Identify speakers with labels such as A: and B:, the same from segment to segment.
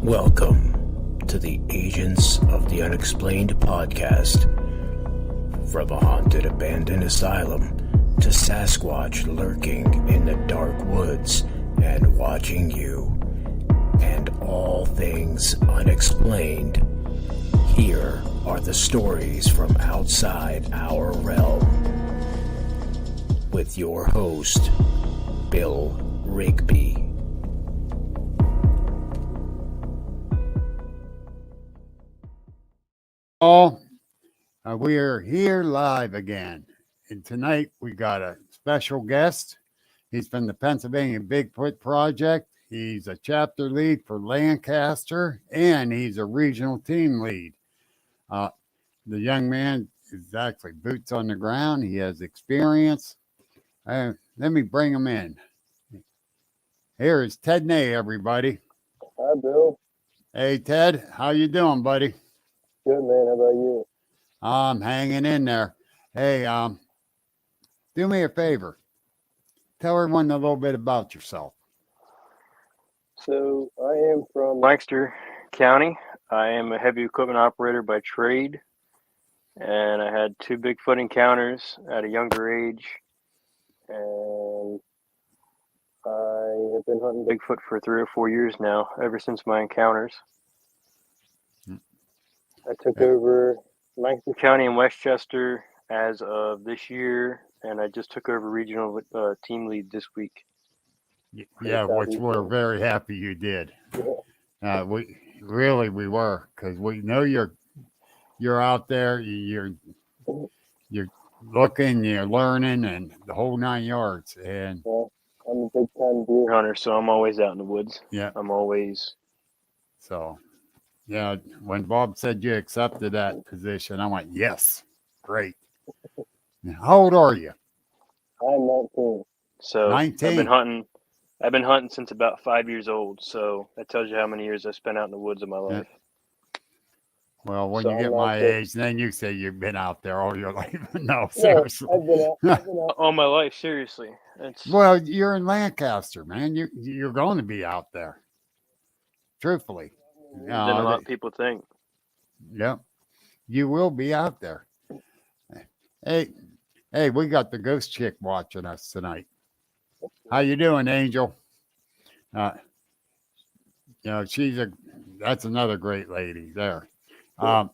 A: Welcome to the Agents of the Unexplained podcast. From a haunted abandoned asylum to Sasquatch lurking in the dark woods and watching you, and all things unexplained, here are the stories from outside our realm. With your host, Bill Rigby.
B: We are here live again, and tonight we got a special guest. He's from the Pennsylvania Bigfoot Project. He's a chapter lead for Lancaster, and he's a regional team lead. The young man is actually boots on the ground. He has experience. Let me bring him in. Here is Ted Ney, everybody.
C: Hi, Bill.
B: Hey, Ted. How you doing, buddy?
C: Good, man. How about you?
B: I'm hanging in there. Hey, do me a favor. Tell everyone a little bit about yourself.
C: So, I am from Lancaster County. I am a heavy equipment operator by trade, and I had 2 Bigfoot encounters at a younger age, and I have been hunting Bigfoot for 3 or 4 years now, ever since my encounters. I took over Lancaster County and Westchester as of this year, and I just took over regional team lead this week.
B: Yeah, which we're very happy you did.
C: Yeah.
B: We were, because we know you're out there, you're looking, you're learning, and the whole 9 yards. And
C: I'm a big time deer hunter, so I'm always out in the woods.
B: Yeah,
C: I'm always.
B: So, yeah, when Bob said you accepted that position, I went, yes, great. How old are you?
C: I'm 19. So
B: 19.
C: I've been hunting since about 5 years old. So that tells you how many years I spent out in the woods of my life.
B: Yeah. Well, when you get my age, then you say you've been out there all your life. No, seriously.
C: I've been out all my life, seriously.
B: Well, you're in Lancaster, man. You're going to be out there. Truthfully.
C: Than a lot of people think.
B: Yep. You will be out there. Hey, we got the ghost chick watching us tonight. How you doing, Angel? That's another great lady there. But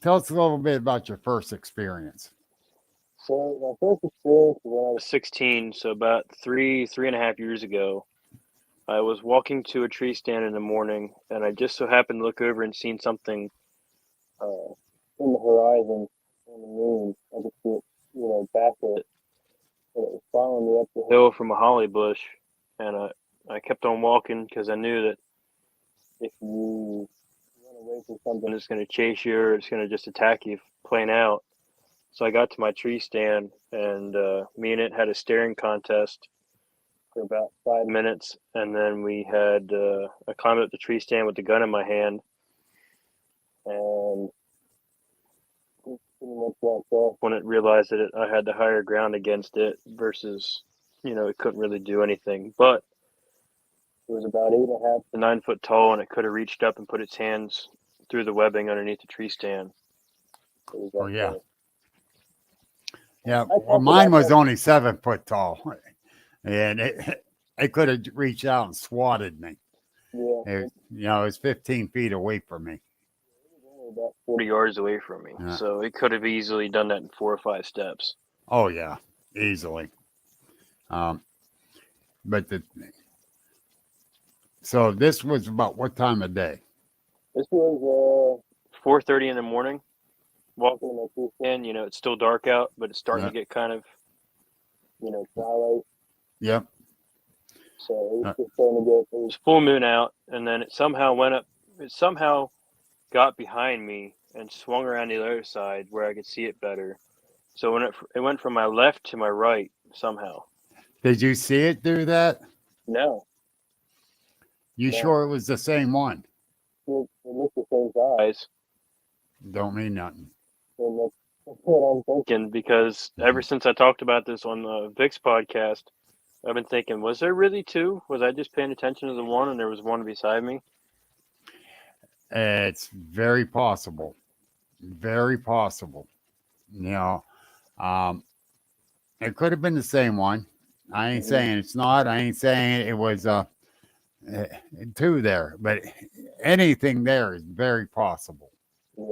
B: tell us a little bit about your first experience.
C: So my first experience was when I was 16, so about three and a half years ago. I was walking to a tree stand in the morning, and I just so happened to look over and seen something in the horizon on the moon. I could see it, back it. And it was following me up the hill from a holly bush, and I kept on walking because I knew that if you run away from something, it's going to chase you or it's going to just attack you plain out. So I got to my tree stand, and me and it had a staring contest for about 5 minutes, and then I climbed up the tree stand with the gun in my hand, and pretty much walked off when it realized that I had the higher ground against it versus, it couldn't really do anything. But it was about 8.5 to 9 foot tall, and it could have reached up and put its hands through the webbing underneath the tree stand.
B: Oh, yeah. Yeah, well, mine was only 7 foot tall. And it could have reached out and swatted me. Yeah. It was 15 feet away from me.
C: About 40 yards away from me. Yeah. So it could have easily done that in 4 or 5 steps.
B: Oh, yeah, easily. So this was about what time of day?
C: This was 4:30 in the morning. Walking in my tree stand, it's still dark out, but it's starting to get kind of, twilight.
B: Yep.
C: So it was just starting to get. It was full moon out, and then it somehow went up. It somehow got behind me and swung around the other side where I could see it better. So when it went from my left to my right somehow.
B: Did you see it do that?
C: No.
B: You sure it was the same one?
C: It looked the same size.
B: Don't mean nothing.
C: And that's what I'm thinking, because ever since I talked about this on the Vic's podcast, I've been thinking, was there really two? Was I just paying attention to the one and there was one beside me?
B: It's very possible. Very possible. You know, um, it could have been the same one. I ain't saying it's not. I ain't saying it was uh, two there, but anything there is very possible.
C: Yeah.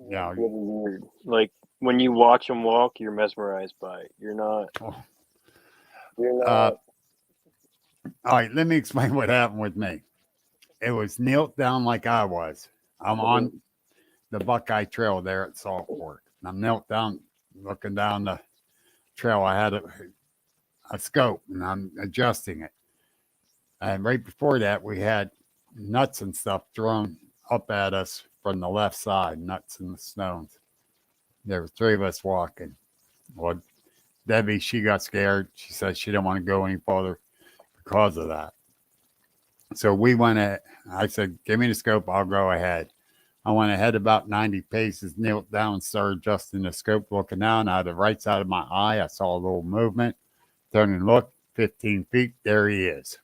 B: Yeah.
C: It's really weird. Like when you watch them walk, you're mesmerized by it. You're not. You're not.
B: All right, let me explain what happened with me. It was knelt down like I was. I'm on the Buckeye Trail there at Salt Fork. And I'm knelt down, looking down the trail. I had a scope, and I'm adjusting it. And right before that, we had nuts and stuff thrown up at us from the left side, nuts and the stones. There were three of us walking. Well, Debbie, she got scared. She said she didn't want to go any further because of that. So we went at, I said, give me the scope, I'll go ahead. I went ahead about 90 paces, knelt down, started adjusting the scope, looking down out of the right side of my eye. I saw a little movement, turned and looked, 15 feet, there he is.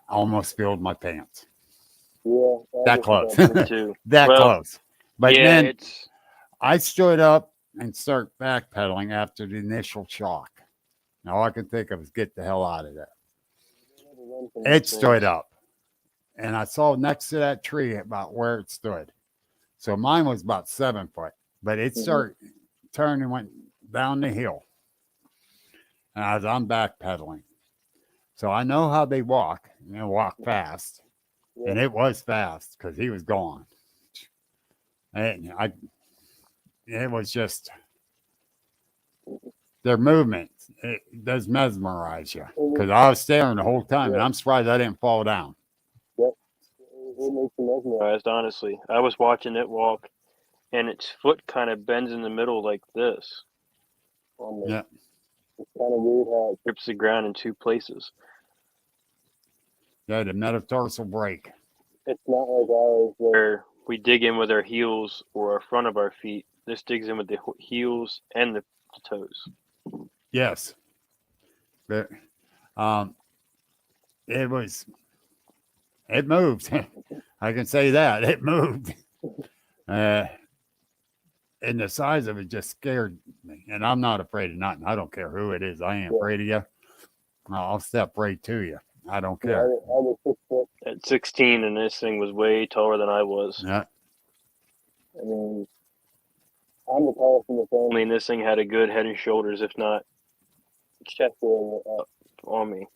B: I almost filled my pants.
C: Yeah.
B: That close.
C: That
B: close. But
C: yeah,
B: then I stood up and started backpedaling after the initial shock. Now all I could think of is get the hell out of there. It stood up. And I saw next to that tree about where it stood. So mine was about 7 foot, but it started turned and went down the hill. And I'm backpedaling. So I know how they walk, and they walk fast. Yeah. And it was fast because he was gone. And it was just their movement. It does mesmerize you because I was staring the whole time, and I'm surprised I didn't fall down.
C: It makes you mesmerized, honestly. I was watching it walk, and its foot kind of bends in the middle like this.
B: Yeah.
C: It's kind of weird how it grips the ground in two places.
B: Yeah, the metatarsal break.
C: It's not like ours where we dig in with our heels or our front of our feet. This digs in with the heels and the toes.
B: Yes. But it moved. I can say that. It moved. And the size of it just scared me. And I'm not afraid of nothing. I don't care who it is. I ain't afraid of you. I'll step right to you. I don't care.
C: I was 6 foot at 16, and this thing was way taller than I was.
B: Yeah.
C: I mean, I'm the tallest in the family, and this thing had a good head and shoulders, if not chest area up on me.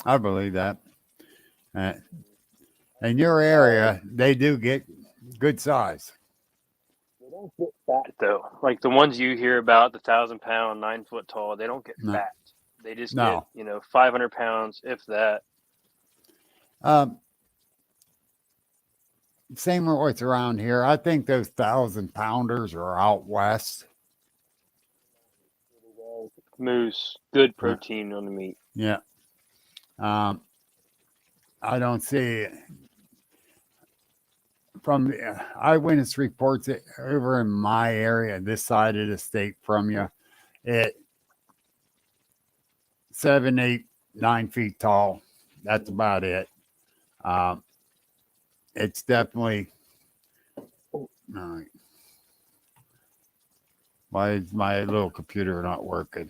B: I believe that. In your area, they do get good size.
C: They don't get fat, though. Like the ones you hear about, the 1,000-pound, 9 foot tall, they don't get fat. They just get, 500 pounds, if that.
B: Same with what's around here. I think those 1,000-pounders are out west.
C: Moose, good protein on the meat.
B: Yeah. I don't see from the eyewitness reports over in my area, this side of the state from you, it 7, 8, 9 feet tall. That's about it. It's definitely all right. Why is my little computer not working?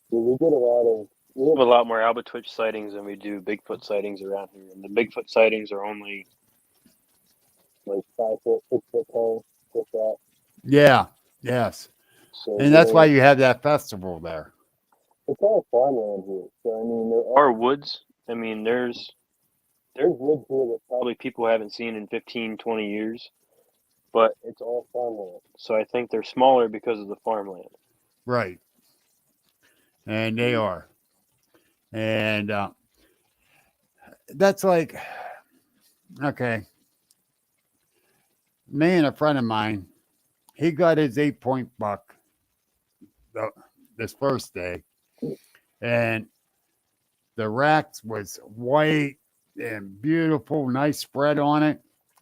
C: We have a lot more albatwitch sightings than we do Bigfoot sightings around here, and the Bigfoot sightings are only like 5 foot, 6 foot tall, just that.
B: Yeah. Yes. So, and that's why you have that festival there.
C: It's all farmland here. So I mean, there are woods. I mean, there's woods here that probably people haven't seen in 15, 20 years, but it's all farmland. So I think they're smaller because of the farmland.
B: Right. And they are. And that's like, okay. Me and a friend of mine, he got his 8-point buck this first day. And the racks was white and beautiful, nice spread on it.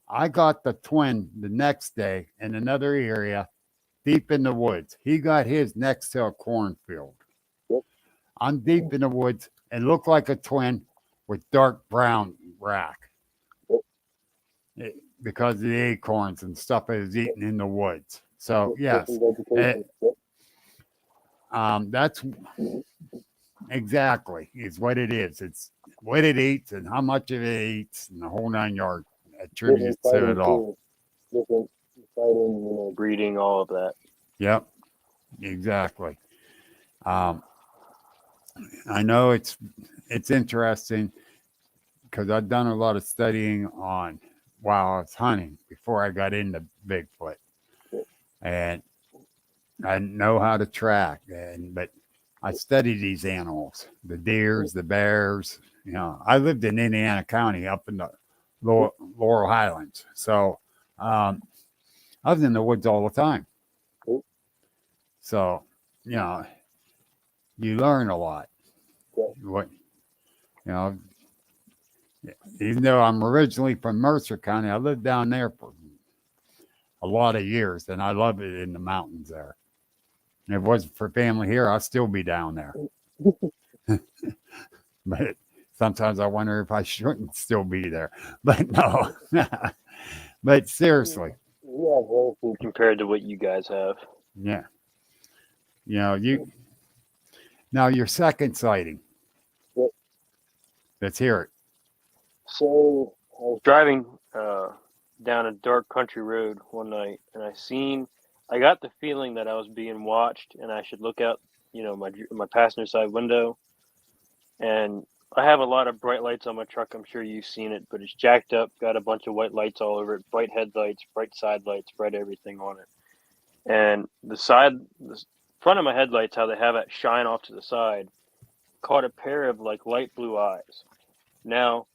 B: I got the twin the next day in another area deep in the woods. He got his next to a cornfield. I'm deep in the woods and look like a twin with dark brown rack. Because of the acorns and stuff it was eating in the woods. So yes, that's exactly is what it is. It's what it eats and how much of it eats and the whole 9 yards attributes to it all.
C: Different fighting, breeding, all of that.
B: Yep, exactly. I know it's interesting because I've done a lot of studying on while I was hunting before I got into Bigfoot, and I know how to track. But I study these animals, the deers, the bears. I lived in Indiana County up in the Laurel Highlands, so I was in the woods all the time. So you learn a lot. What even though I'm originally from Mercer County, I lived down there for a lot of years, and I love it in the mountains there. And if it wasn't for family here, I'd still be down there. But sometimes I wonder if I shouldn't still be there. But no. But seriously.
C: Yeah, compared to what you guys have.
B: Yeah. Now your second sighting.
C: Yep.
B: Let's hear it.
C: So I was driving down a dark country road one night, and I got the feeling that I was being watched, and I should look out, my passenger side window. And I have a lot of bright lights on my truck. I'm sure you've seen it, but it's jacked up, got a bunch of white lights all over it, bright headlights, bright side lights, bright everything on it. And the front of my headlights, how they have it shine off to the side, caught a pair of like light blue eyes. Now,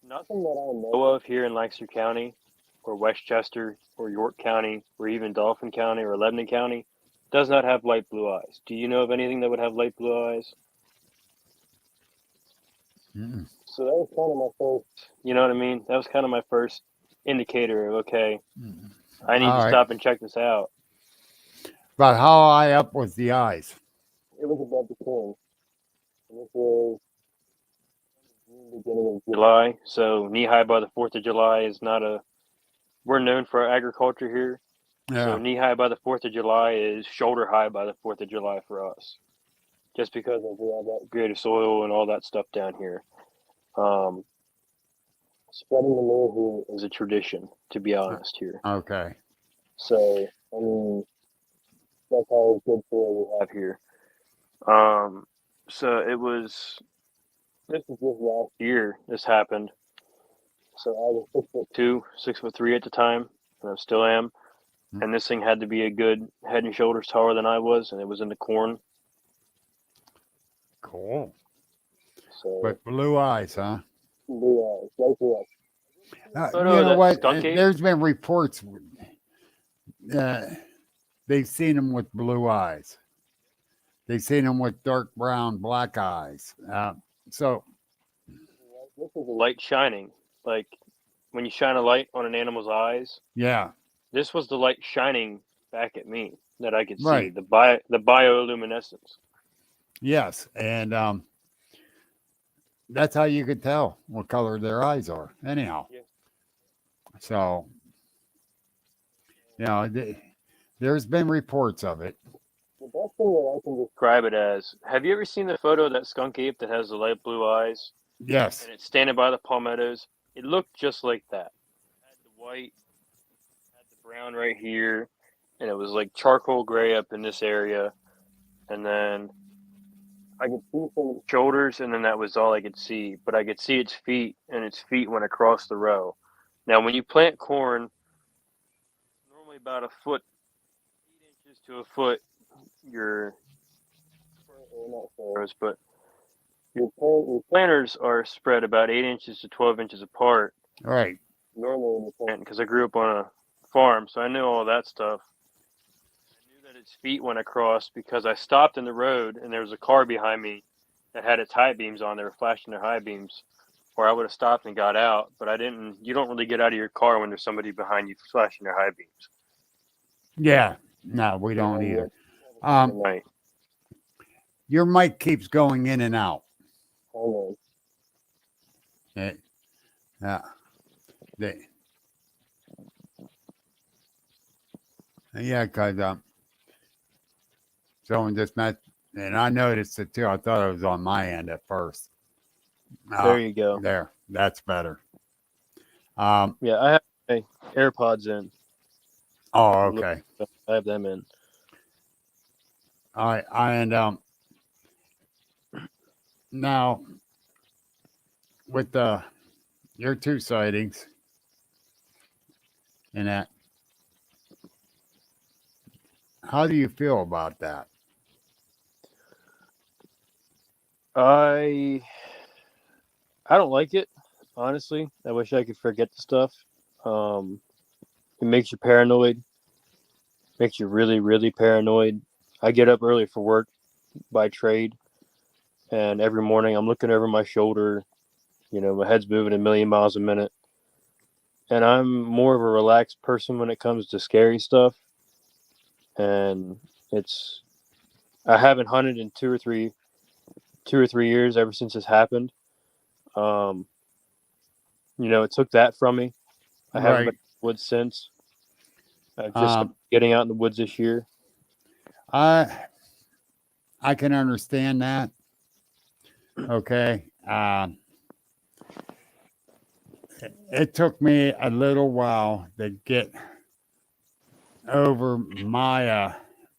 C: nothing that I know of here in Lancaster County or Westchester or York County or even Dauphin County or Lebanon County does not have light blue eyes. Do you know of anything that would have light blue eyes?
B: Mm-mm.
C: So that was kind of my first, you know what I mean? That was kind of my first indicator of, okay, I need to stop and check this out.
B: But how high up was the eyes?
C: It was above the chin. And this was beginning of July. So knee high by the 4th of July is we're known for our agriculture here.
B: Yeah.
C: So knee high by the 4th of July is shoulder high by the 4th of July for us. Just because we have that greater soil and all that stuff down here. Spreading the manure here is a tradition, to be honest here.
B: Okay.
C: So, I mean, that's how good soil we have here. So this was just last year this happened. So I was 6'2", 6'3" at the time, and I still am. And this thing had to be a good head and shoulders taller than I was, and it was in the corn.
B: Cool.
C: So,
B: but blue eyes, huh?
C: Blue eyes, light blue eyes.
B: You know what? There's been reports they've seen them with blue eyes. They've seen them with dark brown, black eyes. So
C: this is a light shining, like when you shine a light on an animal's eyes.
B: Yeah.
C: This was the light shining back at me that I could see.
B: Right.
C: The bioluminescence.
B: Yes, and that's how you could tell what color their eyes are. Anyhow.
C: Yeah.
B: So, there's been reports of it.
C: The best thing that I can describe it as, have you ever seen the photo of that skunk ape that has the light blue eyes?
B: Yes.
C: And it's standing by the palmettos? It looked just like that. It had the white, had the brown right here, and it was like charcoal gray up in this area. And then I could see some shoulders, and then that was all I could see. But I could see its feet, and its feet went across the row. Now, when you plant corn, normally about 8 inches to a foot, your planters are spread about 8 inches to 12 inches apart.
B: Right.
C: Normally in the plant, because I grew up on a farm, so I knew all that stuff. I knew that its feet went across because I stopped in the road, and there was a car behind me that had its high beams on. They were flashing their high beams. Or I would have stopped and got out, but I didn't. You don't really get out of your car when there's somebody behind you flashing their high beams.
B: Yeah, no, we don't either.
C: Right.
B: Your mic keeps going in and out.
C: Hold
B: Yeah. Yeah, because someone just met, and I noticed it too. I thought it was on my end at first.
C: on. There you go.
B: There, that's better.
C: Yeah, I have my AirPods in.
B: Oh, okay.
C: I have them in.
B: All right, and now with your two sightings and that, how do you feel about that?
C: I don't like it, honestly. I wish I could forget the stuff. It makes you paranoid. Makes you really, really paranoid. I get up early for work by trade, and every morning I'm looking over my shoulder. My head's moving a million miles a minute. And I'm more of a relaxed person when it comes to scary stuff. And I haven't hunted in 2 or 3 years ever since this happened. It took that from me. I haven't been in the woods since. I've just started getting out in the woods this year.
B: I can understand that. Okay. It took me a little while to get over my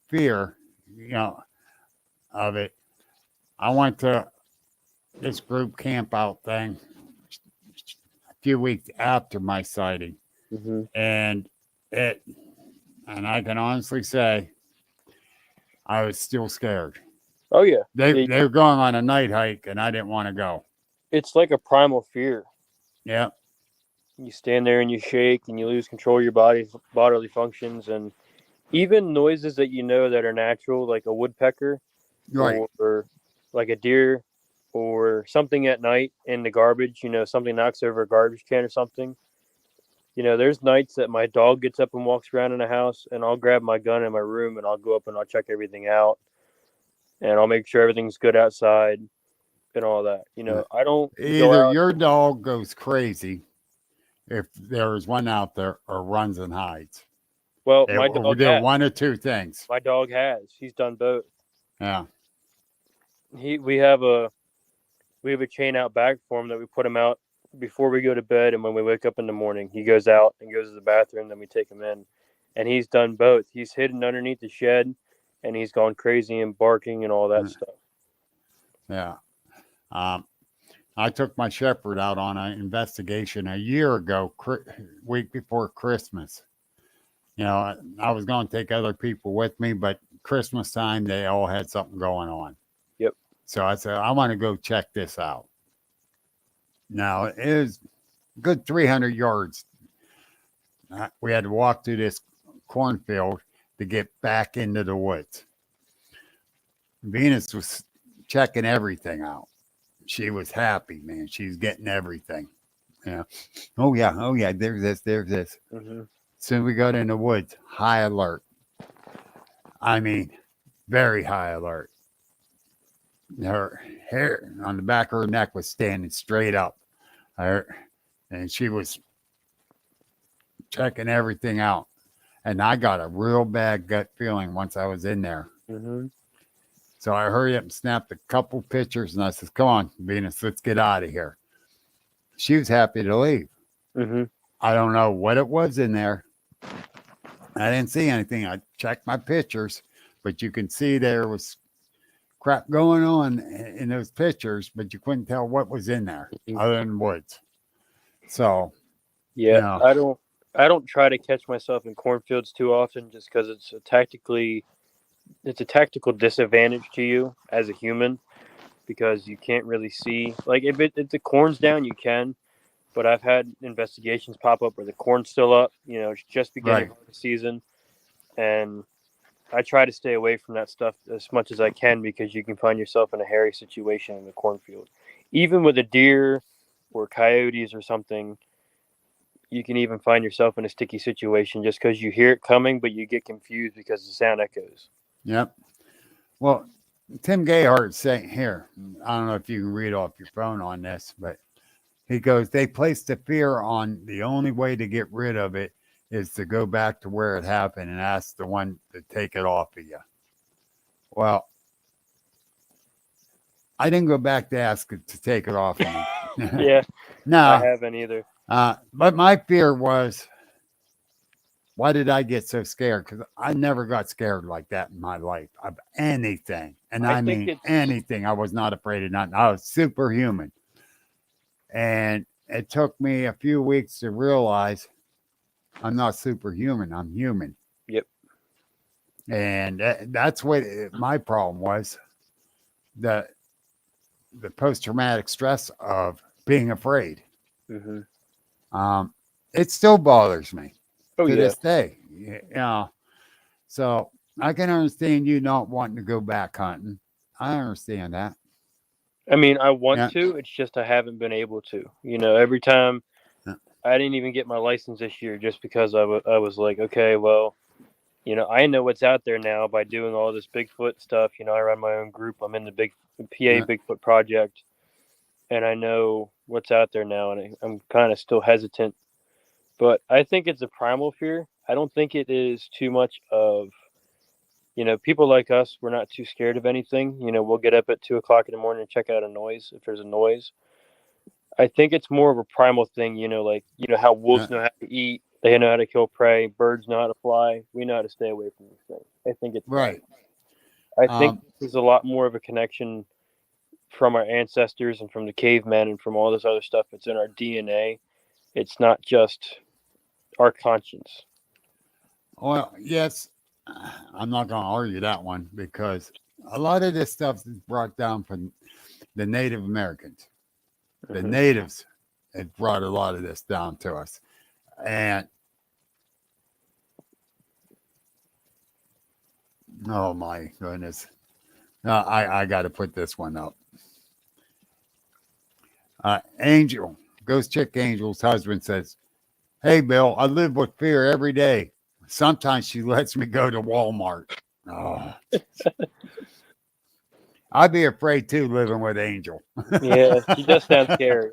B: fear, of it. I went to this group camp out thing a few weeks after my sighting, and I can honestly say I was still scared.
C: Oh yeah,
B: they were going on a night hike, and I didn't want to go.
C: It's like a primal fear.
B: Yeah.
C: You stand there and you shake and you lose control of your bodily functions, and even noises that that are natural, like a woodpecker,
B: Right.
C: or like a deer, or something at night in the garbage. Something knocks over a garbage can or something. There's nights that my dog gets up and walks around in the house, and I'll grab my gun in my room and I'll go up and I'll check everything out, and I'll make sure everything's good outside and all that. I don't
B: either your dog goes crazy if there's one out there, or runs and hides.
C: Well, my dog
B: did
C: has.
B: one or two things.
C: My dog has. He's done both.
B: Yeah.
C: We have a chain out back for him that we put him out before we go to bed, and when we wake up in the morning, he goes out and goes to the bathroom. Then we take him in, and he's done both. He's hidden underneath the shed, and he's gone crazy and barking and all that stuff.
B: Yeah. I took my shepherd out on an investigation a year ago, week before Christmas. I was going to take other people with me, but Christmas time, they all had something going on.
C: Yep.
B: So I said, I want to go check this out. Now, it was good 300 yards. We had to walk through this cornfield to get back into the woods. Venus was checking everything out. She was happy, man. She's getting everything. Yeah. Oh yeah. There's this. Soon we got in the woods, high alert. I mean, very high alert. Her hair on the back of her neck was standing straight up. And she was checking everything out. And I got a real bad gut feeling once I was in there. So I hurried up and snapped a couple pictures, and I said, come on, Venus, let's get out of here. She was happy to leave. I don't know what it was in there. I didn't see anything. I checked my pictures, but you can see there was crap going on in those pictures, but you couldn't tell what was in there other than woods. So,
C: yeah, I don't try to catch myself in cornfields too often, just because it's a tactical disadvantage to you as a human, because you can't really see. Like if the corn's down, you can, but I've had investigations pop up where the corn's still up. It's just beginning of the season, and I try to stay away from that stuff as much as I can, because you can find yourself in a hairy situation in the cornfield. Even with a deer or coyotes or something, you can even find yourself in a sticky situation just because you hear it coming, but you get confused because the sound echoes.
B: Yep. Well, Tim Gayhart saying here, I don't know if you can read off your phone on this, but he goes, they place the fear on the only way to get rid of it is to go back to where it happened and ask the one to take it off of you. Well, I didn't go back to ask it to take it off of me.
C: Yeah, I
B: No,
C: haven't either.
B: but my fear was, why did I get so scared? Because I never got scared like that in my life of anything. And
C: I
B: I
C: think
B: mean
C: it's
B: anything. I was not afraid of nothing. I was superhuman. And it took me a few weeks to realize I'm not superhuman. I'm human.
C: Yep.
B: And that's what my problem was. The post-traumatic stress of being afraid.
C: hmm
B: It still bothers me
C: Oh
B: to
C: yeah.
B: this day. Yeah. So I can understand you not wanting to go back hunting. I understand that.
C: I mean, I want
B: Yeah.
C: to. It's just I haven't been able to. Every time
B: Yeah.
C: I didn't even get my license this year just because I was like, okay, well, I know what's out there now by doing all this Bigfoot stuff. I run my own group. I'm in the PA
B: Yeah.
C: Bigfoot Project, and I know what's out there now, and I'm kind of still hesitant. But I think it's a primal fear. I don't think it is too much of, people like us. We're not too scared of anything. We'll get up at 2 o'clock in the morning and check out a noise if there's a noise. I think it's more of a primal thing. Like how wolves
B: Yeah.
C: know how to eat. They know how to kill prey. Birds know how to fly. We know how to stay away from these things. I think it's that.
B: Right.
C: I think
B: Um,
C: this is a lot more of a connection from our ancestors and from the cavemen and from all this other stuff that's in our DNA. It's not just our conscience.
B: well, yes, I'm not going to argue that one because a lot of this stuff is brought down from the Native Americans. The
C: Mm-hmm.
B: natives have brought a lot of this down to us. And oh my goodness. No, I got to put this one up. Angel, Ghost Chick Angel's husband says, hey, Bill, I live with fear every day. Sometimes she lets me go to Walmart. Oh, I'd be afraid too living with Angel.
C: Yeah, she does sound scary.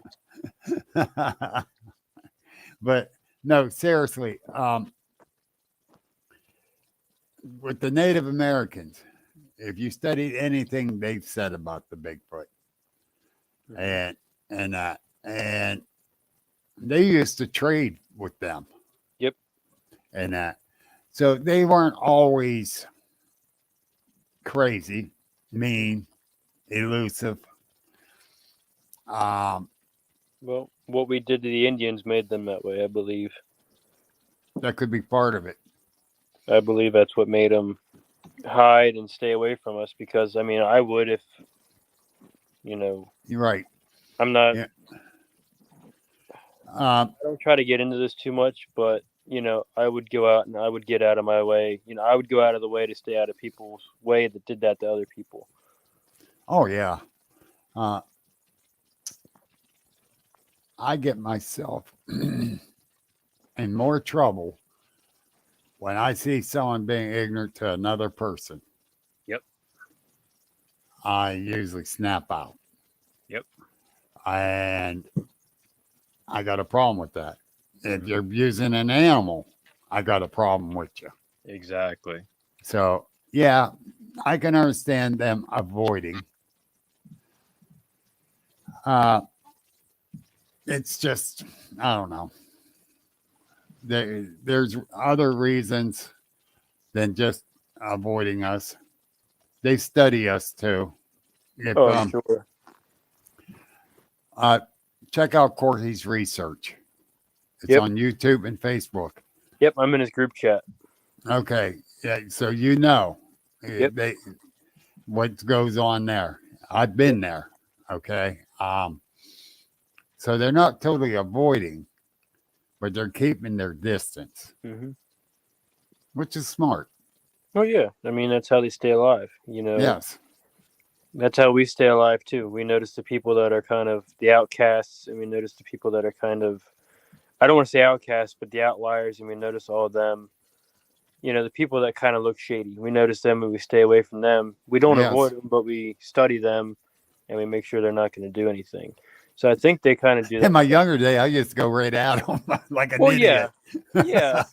B: But no, seriously, with the Native Americans, if you studied anything they've said about the Bigfoot, and and they used to trade with them.
C: Yep.
B: And so they weren't always crazy, mean, elusive.
C: Well, what we did to the Indians made them that way, I believe.
B: That could be part of it.
C: I believe that's what made them hide and stay away from us because, I mean, I would if,
B: You're right.
C: I'm not,
B: Yeah.
C: I don't try to get into this too much, but, I would go out and I would get out of my way. I would go out of the way to stay out of people's way that did that to other people.
B: Oh, yeah. I get myself in more trouble when I see someone being ignorant to another person.
C: Yep.
B: I usually snap out.
C: Yep.
B: And I got a problem with that. If you're using an animal, I got a problem with you.
C: Exactly.
B: So, yeah, I can understand them avoiding. It's just, I don't know. There's other reasons than just avoiding us. They study us too. If,
C: I'm sure.
B: check out Corky's research. It's
C: Yep.
B: on YouTube and Facebook.
C: Yep, I'm in his group chat.
B: Okay. Yeah, so
C: Yep.
B: what goes on there. I've been there. Okay. So they're not totally avoiding, but they're keeping their distance,
C: Mm-hmm.
B: which is smart.
C: Oh, yeah. I mean, that's how they stay alive.
B: Yes.
C: That's how we stay alive, too. We notice the people that are kind of the outcasts, and we notice the people that are kind of, I don't want to say outcasts, but the outliers, and we notice all of them. the people that kind of look shady. We notice them and we stay away from them. We don't avoid them, but we study them and we make sure they're not going to do anything. So I think they kind of do that.
B: In my younger day, I used to go right at them like an idiot.
C: Yeah.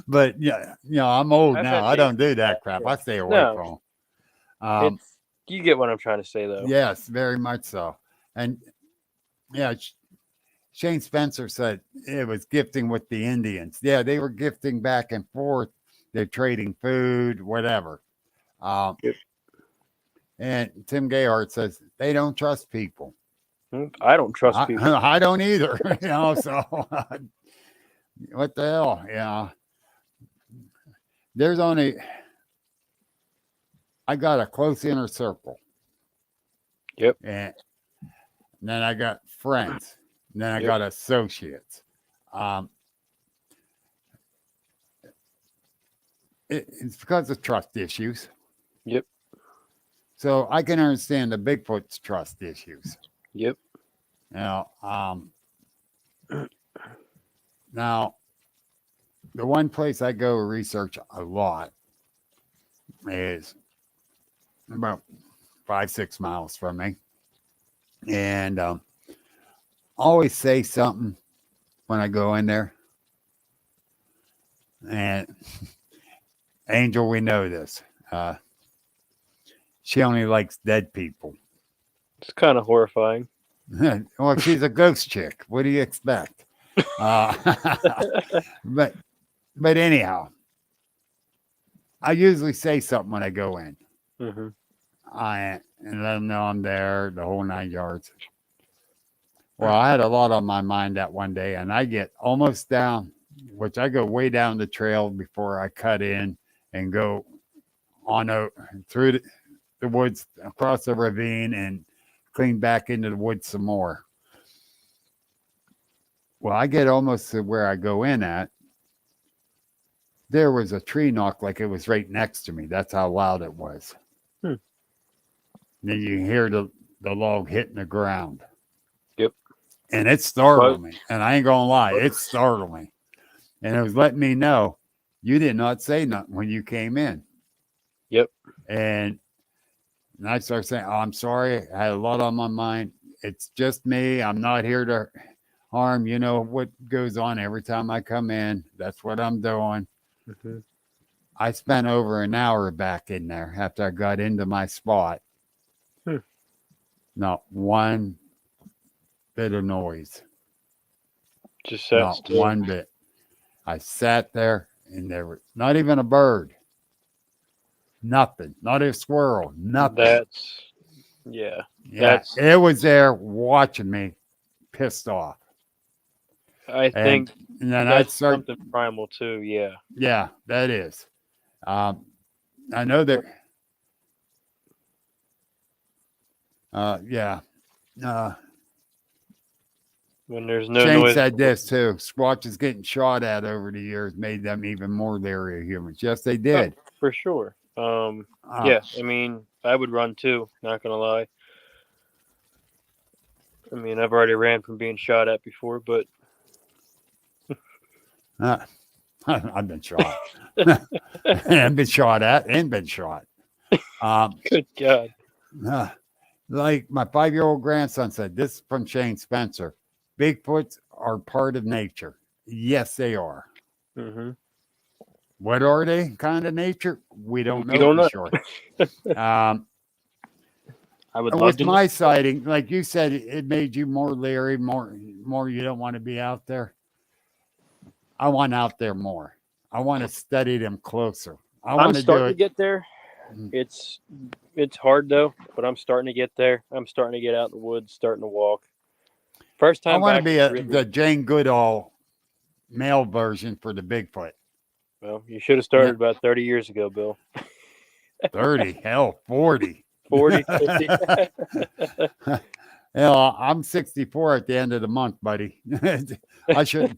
B: But I'm old now. I don't do that crap.
C: Yeah.
B: I stay away from them.
C: You get what I'm trying to say, though.
B: Yes, very much so. And yeah, Shane Spencer said it was gifting with the Indians. Yeah, they were gifting back and forth. They're trading food, whatever.
C: Yep.
B: And Tim Gayhart says they don't trust people.
C: I don't trust people.
B: I don't either. So what the hell? Yeah. I got a close inner circle.
C: Yep.
B: And then I got friends. And then I got associates. It's because of trust issues.
C: Yep.
B: So I can understand the Bigfoot's trust issues.
C: Yep.
B: Now, the one place I go research a lot is about 5-6 miles from me. And always say something when I go in there. And Angel, we know this. She only likes dead people.
C: It's kind of horrifying.
B: Well, she's a ghost chick. What do you expect? But anyhow, I usually say something when I go in.
C: Mm-hmm.
B: And let them know I'm there, the whole 9 yards. Well, I had a lot on my mind that one day, and I get almost down, which I go way down the trail before I cut in and go on through the woods, across the ravine, and clean back into the woods some more. Well, I get almost to where I go in at. There was a tree knock like it was right next to me. That's how loud it was. Then you hear the log hitting the ground.
C: Yep.
B: And it startled me. And I ain't going to lie, it startled me. And it was letting me know you did not say nothing when you came in.
C: Yep.
B: And I started saying, I'm sorry. I had a lot on my mind. It's just me. I'm not here to harm. You know what goes on every time I come in. That's what I'm doing.
C: Mm-hmm.
B: I spent over an hour back in there after I got into my spot. Not one bit of noise.
C: Just
B: not
C: still.
B: One bit. I sat there and there was not even a bird. Nothing. Not a squirrel. Nothing. It was there watching me, pissed off.
C: I think
B: and then
C: that's something primal too. Yeah.
B: Yeah, that is. I know that.
C: When there's no
B: Shane
C: noise.
B: said this too. Squatches getting shot at over the years made them even more leery of humans. Yes, they did.
C: Oh, for sure. Yeah, I mean, I would run too, not gonna lie. I mean, I've already ran from being shot at before, but
B: I've been shot. I've been shot at and been shot.
C: Good God.
B: Like my 5-year-old grandson said, this is from Shane Spencer. Bigfoots are part of nature. Yes, they are.
C: Mm-hmm.
B: What are they? Kind of nature? We don't know.
C: We don't know.
B: Sure.
C: I would love
B: with
C: to.
B: My sighting, like you said, it made you more leery, more you don't want to be out there. I want out there more. I want to study them closer.
C: I'm starting to get there. It's hard though, but I'm starting to get there. I'm starting to get out in the woods, starting to walk. First time
B: I want
C: back,
B: to be the Jane Goodall male version for the Bigfoot.
C: Well, you should have started about 30 years ago, Bill.
B: 30, hell, 40.
C: 40, 50.
B: Hell, I'm 64 at the end of the month, buddy.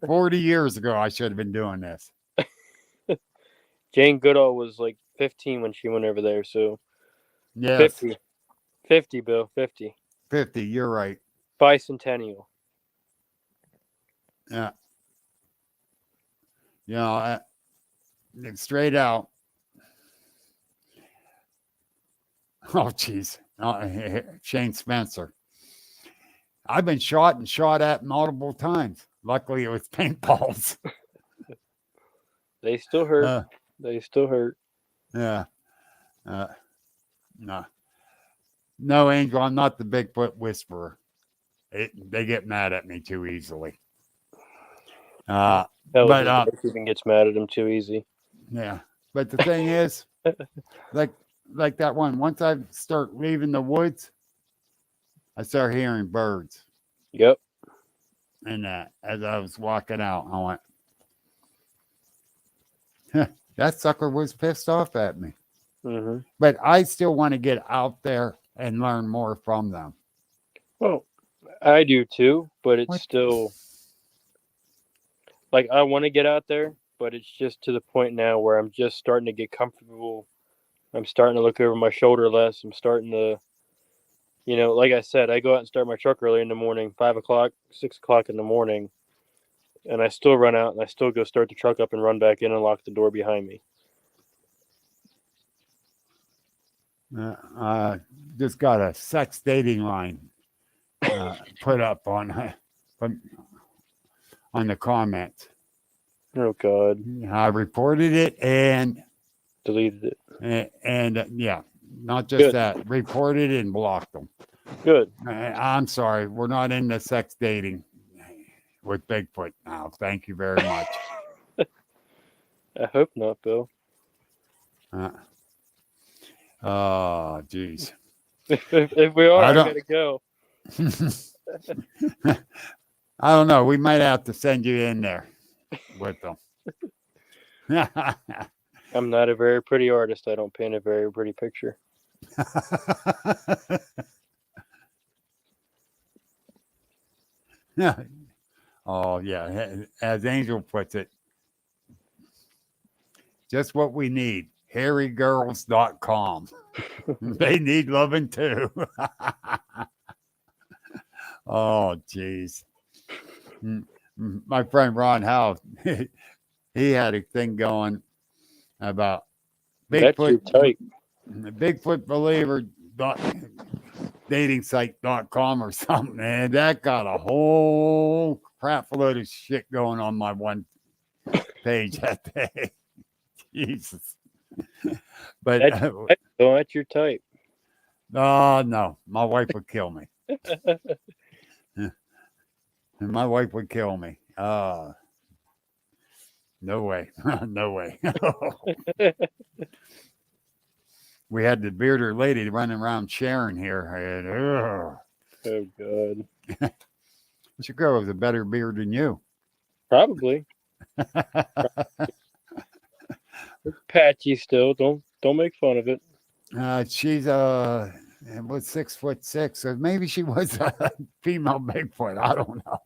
B: 40 years ago, I should have been doing this.
C: Jane Goodall was like 15 when she went over there, so
B: yes.
C: 50, Bill, 50.
B: 50, you're right.
C: Bicentennial.
B: Yeah. You know, straight out. Oh, geez. Shane Spencer. I've been shot and shot at multiple times. Luckily, it was paintballs.
C: They still hurt. They still hurt.
B: Yeah. No. No, Angel, I'm not the Bigfoot whisperer. They get mad at me too easily. But
C: even gets mad at him too easy.
B: Yeah. But the thing is, like that one, once I start leaving the woods, I start hearing birds.
C: Yep.
B: And as I was walking out, I went, that sucker was pissed off at me.
C: Mm-hmm.
B: But I still want to get out there and learn more from them.
C: Well, I do too, but it's still like I want to get out there, but it's just to the point now where I'm just starting to get comfortable. I'm starting to look over my shoulder less. I'm starting to, like I said, I go out and start my truck early in the morning, 5 o'clock, 6 o'clock in the morning, and I still run out and I still go start the truck up and run back in and lock the door behind me.
B: Just got a sex dating line put up on the comments.
C: Oh God!
B: I reported it and
C: deleted it.
B: And yeah, not just
C: Good.
B: that. Reported and blocked them.
C: Good.
B: I'm sorry, we're not into sex dating with Bigfoot now. Thank you very much.
C: I hope not, Bill.
B: Oh, geez.
C: If we are, I gotta go.
B: I don't know. We might have to send you in there with them.
C: I'm not a very pretty artist. I don't paint a very pretty picture.
B: Oh, yeah. As Angel puts it, just what we need. hairygirls.com. They need loving too. Oh, geez. My friend Ron Howe, he had a thing going about Bigfoot. Bigfoot believer dating site.com or something, and that got a whole crap load of shit going on my one page that day. Jesus. But
C: that's your type.
B: Oh no, my wife would kill me. My wife would kill me. No way. No way. We had the bearded lady running around Sharon here.
C: Oh God.
B: This girl with a better beard than you.
C: Probably. Patchy still. Don't make fun of it.
B: She's was 6'6", so maybe she was a female Bigfoot. I don't know.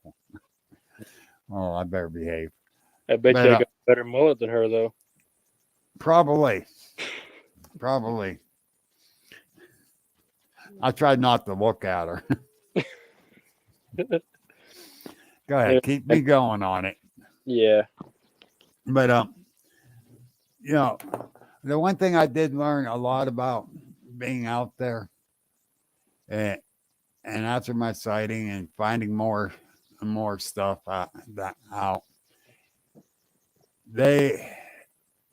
B: Oh, I better behave.
C: I bet you got a better mullet than her, though.
B: Probably. I tried not to look at her. Go ahead, keep me going on it.
C: Yeah.
B: But the one thing I did learn a lot about being out there, and after my sighting and finding more stuff out,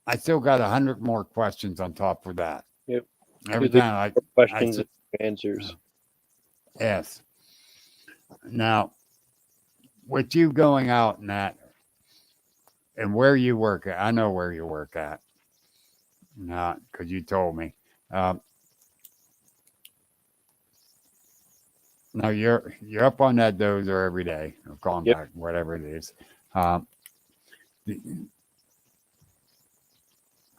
B: I still got 100 more questions on top of that.
C: Yep.
B: Every time
C: questions and answers.
B: Yes. Now, with you going out and that, and where you work at, I know where you work at. Not because you told me. Now you're up on that dozer every day, or compact, whatever it is. How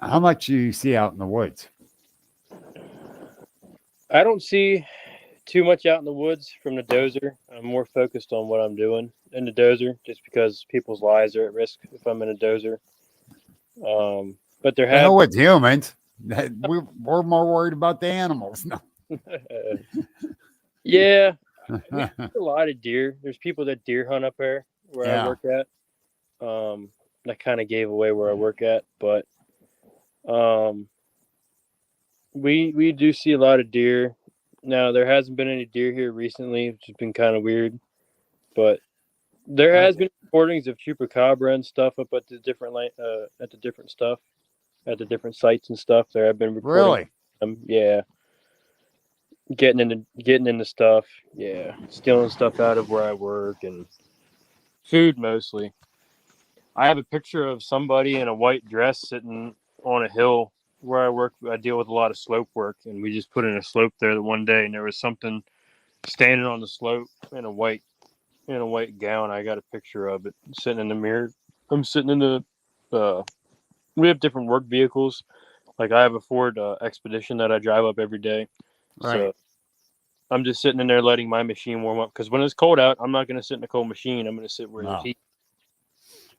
B: much do you see out in the woods?
C: I don't see too much out in the woods from the dozer. I'm more focused on what I'm doing in the dozer, just because people's lives are at risk if I'm in a dozer. But there have
B: with humans. We're more worried about the animals. No.
C: Yeah, there's a lot of deer. There's people that deer hunt up there where I work at. That kind of gave away where I work at, but We do see a lot of deer. Now there hasn't been any deer here recently, which has been kind of weird. But there has been recordings of chupacabra and stuff up at the different stuff at the different sites and stuff. There have been recordings.
B: Really?
C: Yeah, getting into stuff. Yeah, stealing stuff out of where I work and food mostly. I have a picture of somebody in a white dress sitting on a hill where I work. I deal with a lot of slope work, and we just put in a slope there the one day, and there was something standing on the slope in a white gown. I got a picture of it sitting in the mirror. I'm sitting in the. We have different work vehicles. Like I have a Ford Expedition that I drive up every day.
B: Right.
C: So I'm just sitting in there letting my machine warm up because when it's cold out, I'm not going to sit in a cold machine. I'm going to sit where there's heat.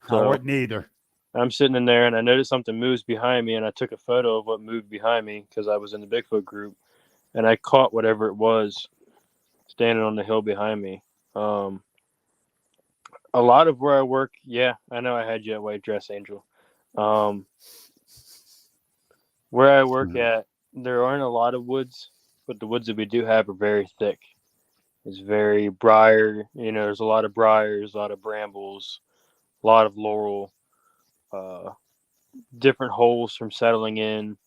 B: I wouldn't either.
C: I'm sitting in there and I noticed something moves behind me, and I took a photo of what moved behind me because I was in the Bigfoot group, and I caught whatever it was standing on the hill behind me. A lot of where I work, yeah, I know I had you at white dress, Angel. Where I work at, there aren't a lot of woods, but the woods that we do have are very thick. It's very briar. There's a lot of briars, a lot of brambles, a lot of laurel, different holes from settling in.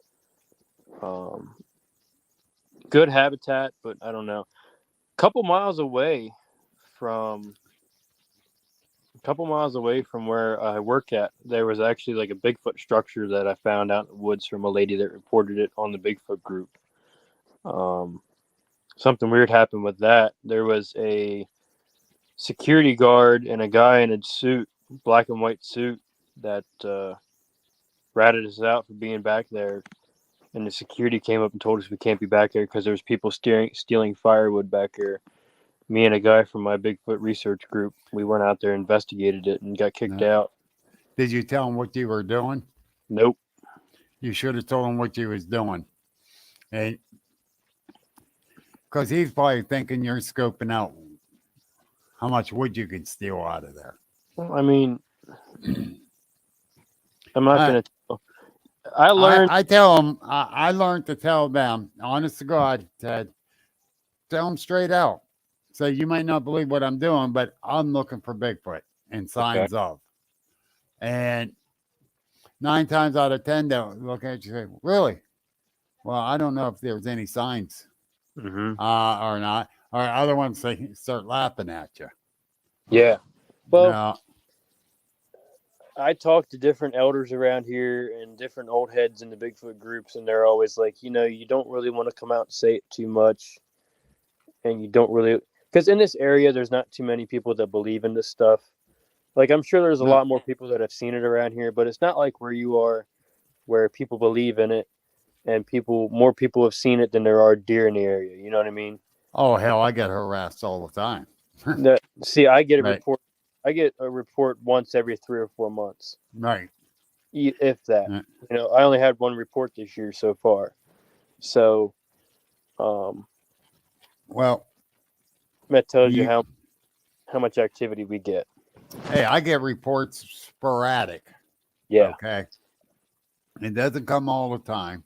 C: Good habitat, but I don't know. A couple miles away from where I work at, there was actually like a Bigfoot structure that I found out in the woods from a lady that reported it on the Bigfoot group. Something weird happened with that. There was a security guard and a guy in a suit, black and white suit, that ratted us out for being back there. And the security came up and told us we can't be back there because there was people stealing firewood back there. Me and a guy from my Bigfoot research group, we went out there, investigated it, and got kicked out.
B: Did you tell him what you were doing?
C: Nope.
B: You should have told him what you was doing. And because he's probably thinking you're scoping out how much wood you could steal out of there.
C: Well, I mean, I'm not going to tell. I learned to tell them, honest to God, Ted, tell them straight out. So you might not believe what I'm doing, but I'm looking for Bigfoot and signs of. And 9 times out of 10, they'll look at you and say, really? Well, I don't know if there's any signs or not. Or other ones start laughing at you. Yeah. Well, I talk to different elders around here and different old heads in the Bigfoot groups, and they're always like, you don't really want to come out and say it too much. And you don't really, because in this area, there's not too many people that believe in this stuff. Like, I'm sure there's a lot more people that have seen it around here, but it's not like where you are, where people believe in it, and more people have seen it than there are deer in the area. You know what I mean?
B: Oh, hell, I get harassed all the time.
C: See, I get a report. I get a report once every 3 or 4 months.
B: Right.
C: If that. I only had one report this year so far. So,
B: well,
C: that tells you how much activity we get.
B: Hey, I get reports sporadic.
C: Yeah.
B: Okay. It doesn't come all the time.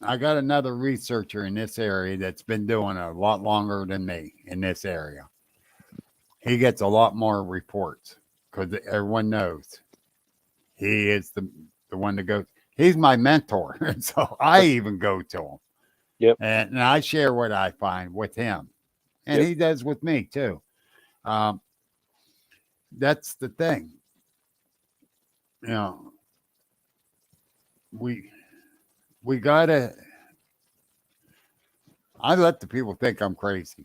B: I got another researcher in this area that's been doing a lot longer than me in this area. He gets a lot more reports because everyone knows he is the one to go. He's my mentor, so I even go to him.
C: Yep.
B: And I share what I find with him, and he does with me too. That's the thing. We gotta. I let the people think I'm crazy.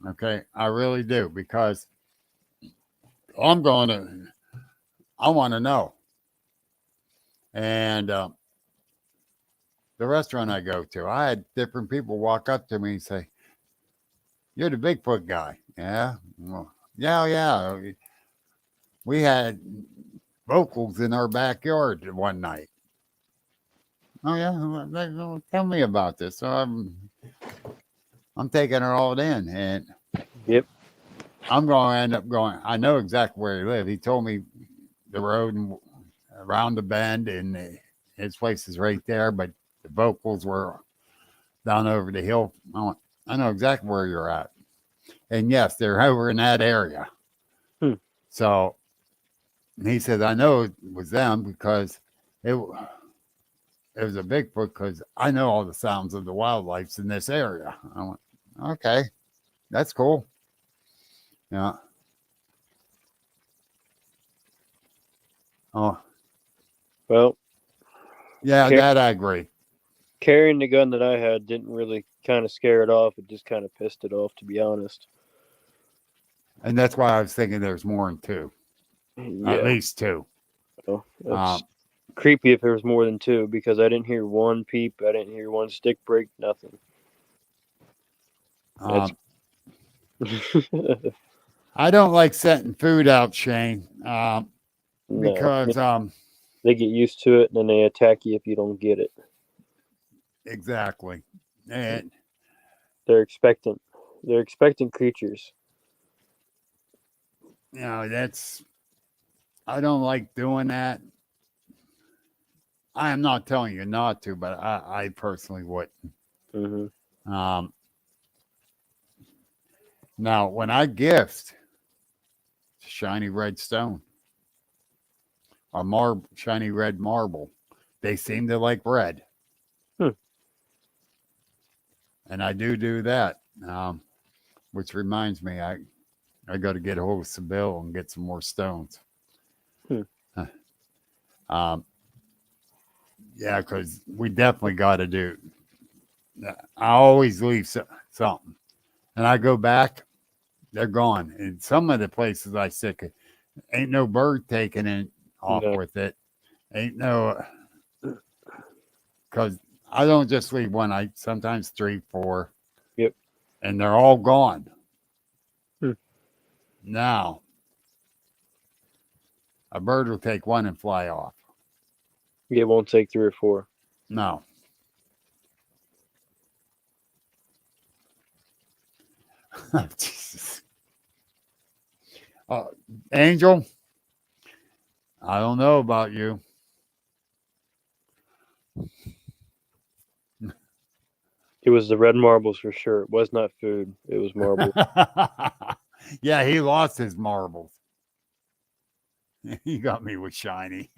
B: Okay, I really do, because I want to know. And the restaurant I go to, I had different people walk up to me and say, "You're the Bigfoot guy." Yeah, well, yeah. We had vocals in our backyard one night. Oh yeah, tell me about this. So I'm taking it all in, and
C: yep,
B: I'm going to end up going. I know exactly where he lives. He told me the road and around the bend, and his place is right there, but the vocals were down over the hill. I know exactly where you're at. And yes, they're over in that area. So he said, I know it was them because it was a Bigfoot because I know all the sounds of the wildlife's in this area. I went, okay, that's cool. Yeah. Oh,
C: Well,
B: yeah, that I agree.
C: Carrying the gun that I had didn't really kind of scare it off. It just kind of pissed it off, to be honest.
B: And that's why I was thinking there's more than two.
C: Yeah.
B: At least two.
C: Well, that's creepy if there was more than two, because I didn't hear one peep. I didn't hear one stick break, nothing.
B: I don't like setting food out, Shane, because
C: they get used to it and then they attack you if you don't get it.
B: Exactly. And
C: they're expectant creatures.
B: You know, I don't like doing that. I am not telling you not to, but I personally wouldn't.
C: Mm-hmm.
B: Now, when I gift shiny red stone, shiny red marble, they seem to like red. And I do that, which reminds me, I got to get a hold of Sibyl and get some more stones. Yeah, because we definitely got to do. I always leave something, and I go back, they're gone. And some of the places I stick, ain't no bird taking it off with it. Ain't no, because I don't just leave one. I sometimes 3, 4.
C: Yep.
B: And they're all gone. Now, a bird will take one and fly off.
C: It won't take 3 or 4.
B: No. Jesus. Angel, I don't know about you.
C: It was the red marbles for sure. It was not food. It was marbles.
B: Yeah, he lost his marbles. He got me with shiny.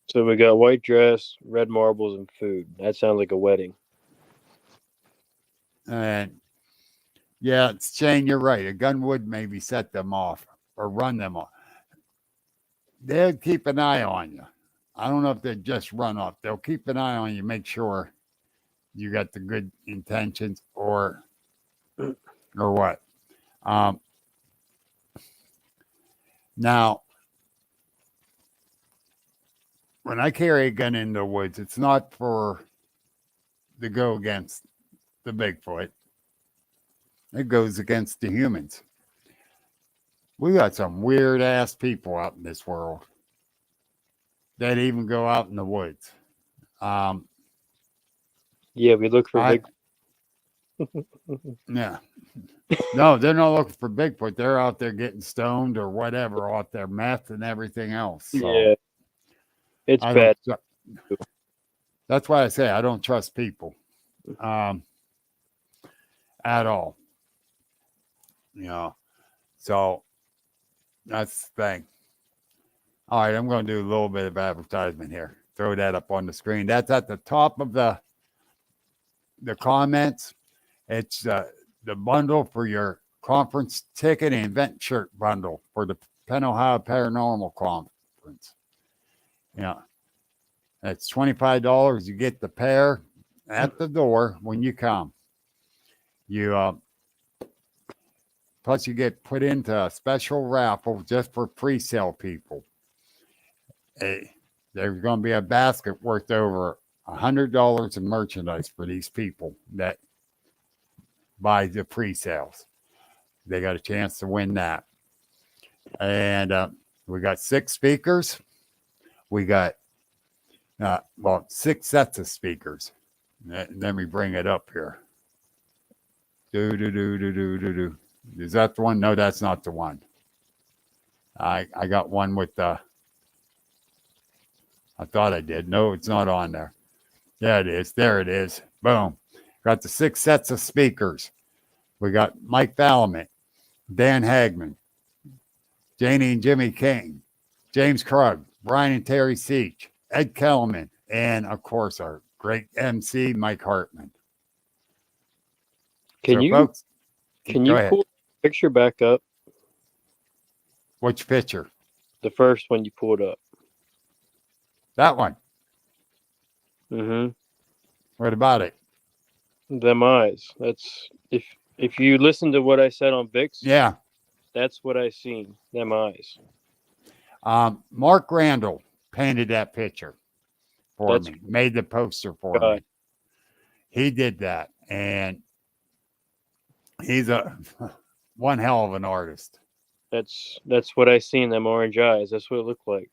C: So we got white dress, red marbles, and food. That sounds like a wedding.
B: And yeah, Shane, you're right. A gun would maybe set them off or run them off. They'd keep an eye on you. I don't know if they'd just run off. They'll keep an eye on you, make sure you got the good intentions or what. Now, when I carry a gun in the woods, it's not to go against the Bigfoot. It goes against the humans. We got some weird ass people out in this world that even go out in the woods.
C: Yeah, we look for Bigfoot.
B: Yeah. No, they're not looking for Bigfoot. They're out there getting stoned or whatever, out there meth and everything else. So
C: yeah. It's bad.
B: That's why I say I don't trust people at all. You know, so that's the thing. All right, I'm going to do a little bit of advertisement here. Throw that up on the screen. That's at the top of the comments. It's the bundle for your conference ticket and event shirt bundle for the Penn Ohio Paranormal Conference. Yeah, it's $25. You get the pair at the door when you come. You plus you get put into a special raffle just for pre-sale people. There's going to be a basket worth over $100 in merchandise for these people that buy the pre-sales. They got a chance to win that. And we got 6 speakers. We got 6 sets of speakers. Let me bring it up here. Is that the one? No, that's not the one. I got one with the. I thought I did. No, it's not on there. Yeah, it is. There it is. Boom. Got the 6 sets of speakers. We got Mike Valament, Dan Hagman, Janie and Jimmy King, James Krug, Brian and Terry Seach, Ed Kellerman, and of course our great MC Mike Hartman.
C: Can
B: so,
C: you
B: folks,
C: can
B: go
C: you
B: ahead.
C: pull the picture back up?
B: Which picture?
C: The first one you pulled up.
B: That one.
C: Mm-hmm.
B: What about it?
C: Them eyes. That's if you listen to what I said on VIX,
B: Yeah.
C: that's what I seen. Them eyes.
B: Mark Randall painted that picture for
C: That's
B: me, made the poster for
C: God.
B: me. He did that, and he's a one hell of an artist.
C: That's what I seen. Them orange eyes. That's what it looked like.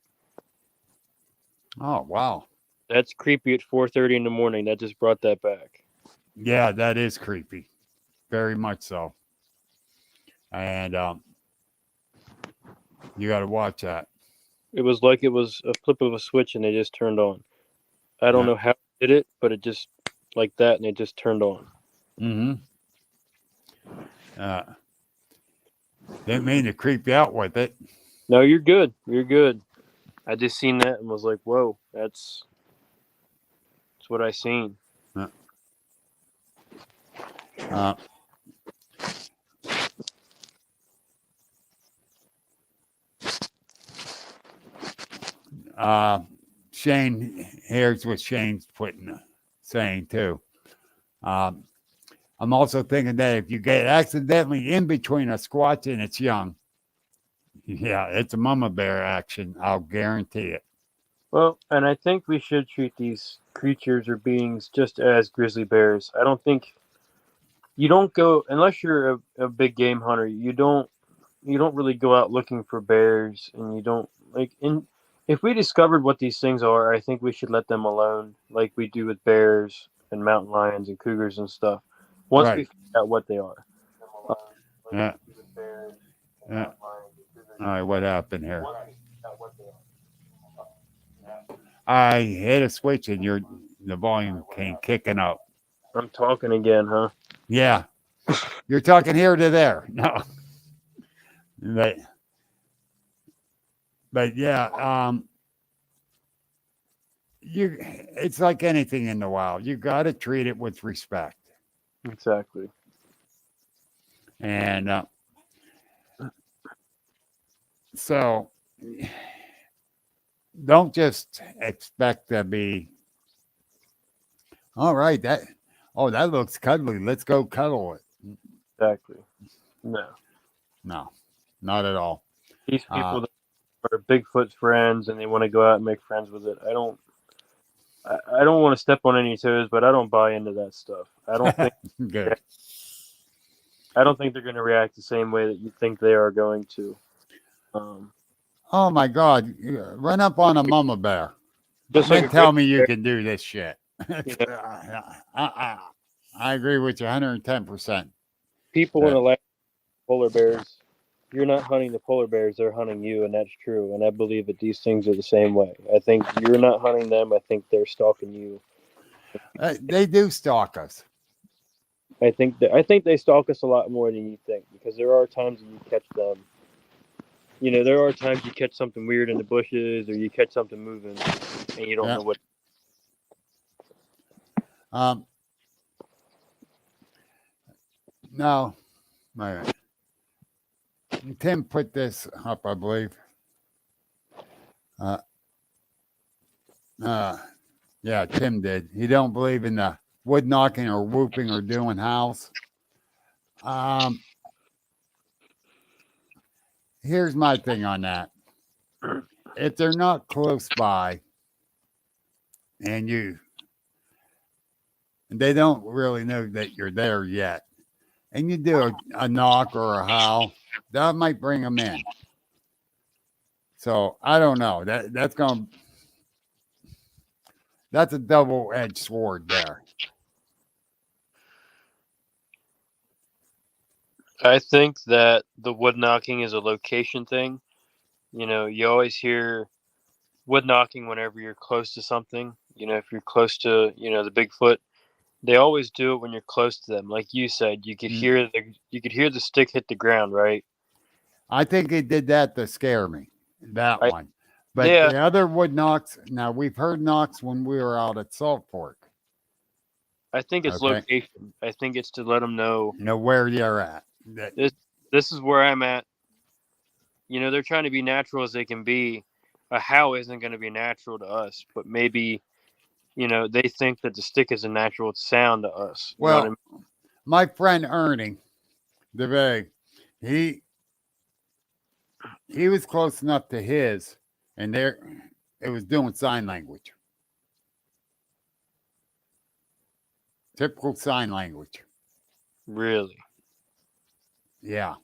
B: Oh, wow.
C: That's creepy at 4:30 in the morning. That just brought that back.
B: Yeah, that is creepy. Very much so. And you got to watch that.
C: It was like it was a flip of a switch and they just turned on. I don't know how it did it, but it just like that and it just turned on.
B: Mm-hmm. Didn't mean to creep you out with it.
C: No, you're good. You're good. I just seen that and was like, whoa, that's what I seen.
B: Shane, here's what Shane's saying too. I'm also thinking that if you get accidentally in between a squatch and it's young, yeah, it's a mama bear action. I'll guarantee it.
C: Well, and I think we should treat these creatures or beings just as grizzly bears. I don't think you don't go unless you're a big game hunter. You don't really go out looking for bears, and you don't like in. If we discovered what these things are, I think we should let them alone, like we do with bears and mountain lions and cougars and stuff. Once we figure out what they are.
B: Yeah. Yeah. All right, what happened here? I hit a switch and the volume came kicking up.
C: I'm talking again, huh?
B: Yeah. You're talking here to there. No. But yeah, it's like anything in the wild. You got to treat it with respect.
C: Exactly.
B: And so don't just expect to be all right. That looks cuddly. Let's go cuddle it.
C: Exactly. No,
B: not at all.
C: these people that are Bigfoot's friends and they want to go out and make friends with it. I don't want to step on any toes, but I don't buy into that stuff. I don't think
B: Good.
C: I don't think they're going to react the same way that you think they are going to.
B: Oh my God! Run up on a mama bear.
C: Just like
B: Tell me you can do this shit.
C: Yeah.
B: I agree with you 110%.
C: People in Alaska, polar bears. You're not hunting the polar bears; they're hunting you, and that's true. And I believe that these things are the same way. I think you're not hunting them. I think they're stalking you.
B: They do stalk us.
C: I think they stalk us a lot more than you think, because there are times when you catch them. You know, there are times you catch something weird in the bushes, or you catch something moving, and you don't know what.
B: No, right. Tim put this up, I believe. Yeah, Tim did. He don't believe in the wood knocking or whooping or doing howls. Here's my thing on that. If they're not close by and they don't really know that you're there yet, and you do a knock or a howl, that might bring them in. So I don't know. That's a double-edged sword there.
C: I think that the wood knocking is a location thing, You always hear wood knocking whenever you're close to something. If you're close to, the Bigfoot, they always do it when you're close to them. Like you said, you could hear the stick hit the ground, right?
B: I think he did that to scare me, that
C: I
B: one. But
C: Yeah,
B: the other wood knocks, now we've heard knocks when we were out at Salt Fork.
C: I think it's
B: Okay.
C: location. I think it's to let them know
B: You know where you're at.
C: this is where I'm at. They're trying to be natural as they can be. A how isn't going to be natural to us, but maybe they think that the stick is a natural sound to us. You know what I
B: Well,
C: mean?
B: my friend Ernie DeVay, he was close enough to his, and there it was doing sign language. Typical sign language.
C: Really?
B: Yeah.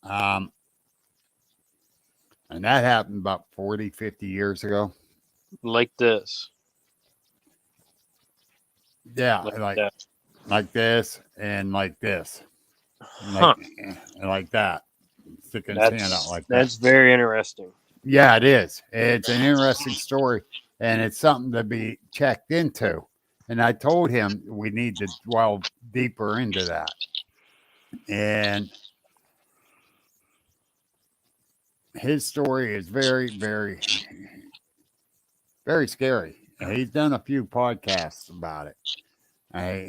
B: And that happened about 40, 50 years ago.
C: Like this?
B: Yeah,
C: Like
B: like
C: that?
B: this and like this.
C: Huh?
B: Like that. Sticking his hand out like that.
C: That's very interesting.
B: Yeah, it is. It's an interesting story, and it's something to be checked into. And I told him we need to delve deeper into that. And his story is very, very, very scary. He's done a few podcasts about it.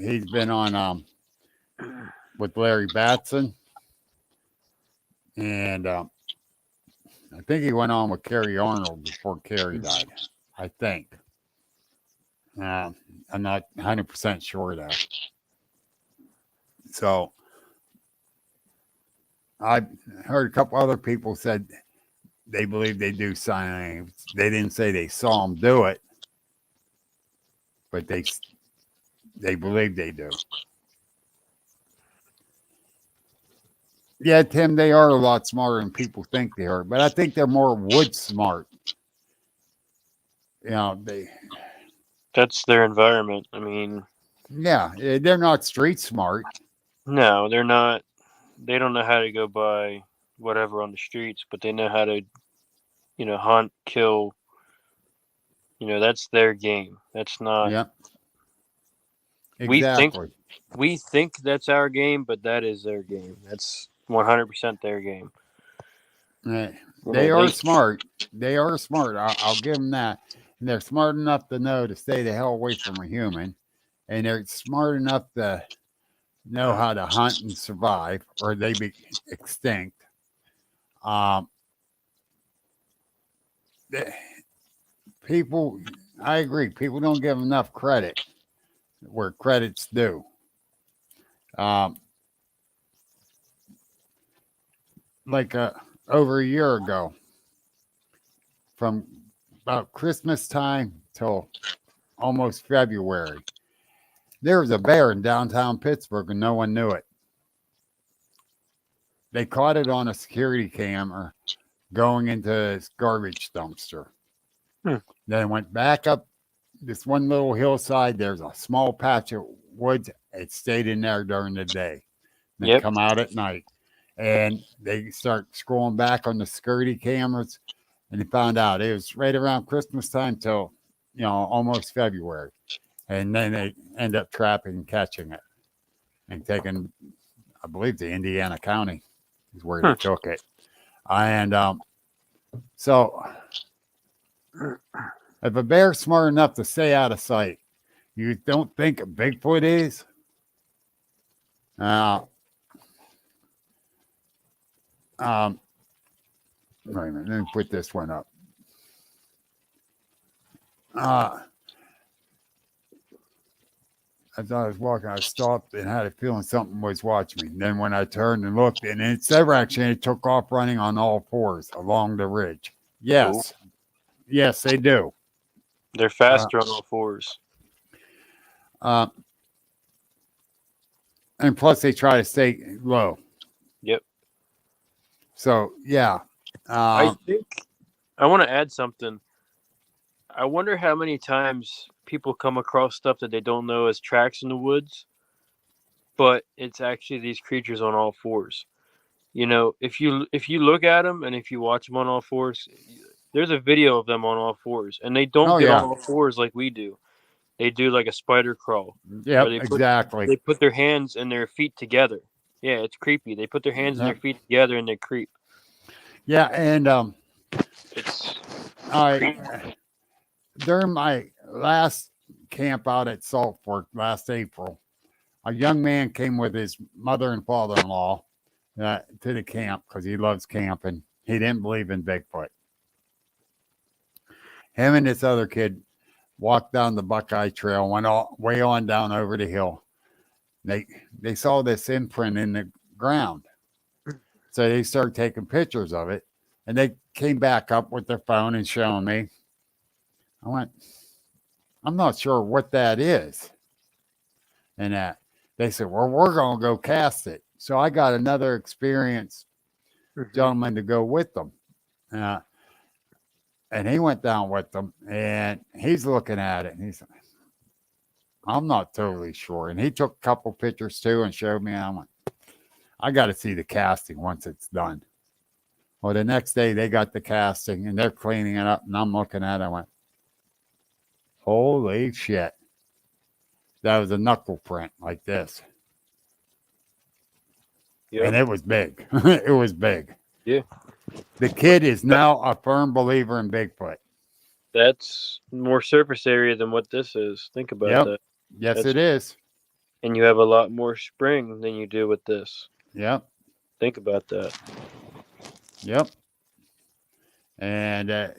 B: He's been on with Larry Batson, and I think he went on with Carrie Arnold before Carrie died. I think. I'm not 100% sure though. So I heard a couple other people said they believe they do sign language. They didn't say they saw him do it, but they believe they do. Yeah, Tim, they are a lot smarter than people think they are, but I think they're more wood smart.
C: That's their environment. I mean,
B: yeah, they're not street smart.
C: no, they're not. They don't know how to go by whatever on the streets, but they know how to, hunt, kill. That's their game. That's not.
B: Yeah, exactly.
C: We think that's our game, but that is their game. That's 100% their game.
B: They are smart. They are smart. I'll give them that. And they're smart enough to know to stay the hell away from a human, and they're smart enough to know how to hunt and survive, or they be extinct. People, I agree. People don't give enough credit where credit's due. Like over a year ago, from about Christmas time till almost February, there was a bear in downtown Pittsburgh and no one knew it. They caught it on a security camera going into this garbage dumpster. Then went back up this one little hillside. There's a small patch of woods. It stayed in there during the day. Then come out at night. And they start scrolling back on the security cameras, and they found out it was right around Christmas time till, almost February. And then they end up trapping and catching it and taking, I believe, to Indiana County is where they took it. And so if a bear's smart enough to stay out of sight, you don't think a Bigfoot is? Wait a minute, let me put this one up. As I was walking, I stopped and had a feeling something was watching me. And then when I turned and looked, and its direction, it took off running on all fours along the ridge. Yes. Ooh. Yes, they do.
C: They're faster on all fours.
B: And plus, they try to stay low.
C: Yep.
B: So, yeah.
C: I think I want to add something. I wonder how many times people come across stuff that they don't know as tracks in the woods, but it's actually these creatures on all fours. if you look at them and if you watch them on all fours, there's a video of them on all fours, and they don't
B: Oh
C: get on
B: yeah.
C: all fours like we do. They do like a spider crawl, where
B: Yep. Exactly.
C: they put their hands and their feet together. Yeah, it's creepy. They put their hands and their
B: Yep.
C: feet together and they creep.
B: Yeah. And
C: It's creepy.
B: during my last camp out at Salt Fork last April, a young man came with his mother and father-in-law to the camp because he loves camping. He didn't believe in Bigfoot. Him and this other kid walked down the Buckeye Trail, went all way on down over the hill. They saw this imprint in the ground, so they started taking pictures of it, and they came back up with their phone and showing me. I went, I'm not sure what that is, and they said, well, we're going to go cast it. So I got another experienced gentleman to go with them. And he went down with them, and he's looking at it, and he's, I'm not totally sure. And he took a couple pictures too and showed me. I'm like, I got to see the casting once it's done. Well, the next day they got the casting, and they're cleaning it up, and I'm looking at it. I went, holy shit. That was a knuckle print like this.
C: Yep.
B: And it was big. It was big.
C: Yeah.
B: The kid is now a firm believer in Bigfoot.
C: That's more surface area than what this is. Think about that.
B: Yes, it is.
C: And you have a lot more spring than you do with this.
B: Yep.
C: Think about that.
B: Yep. And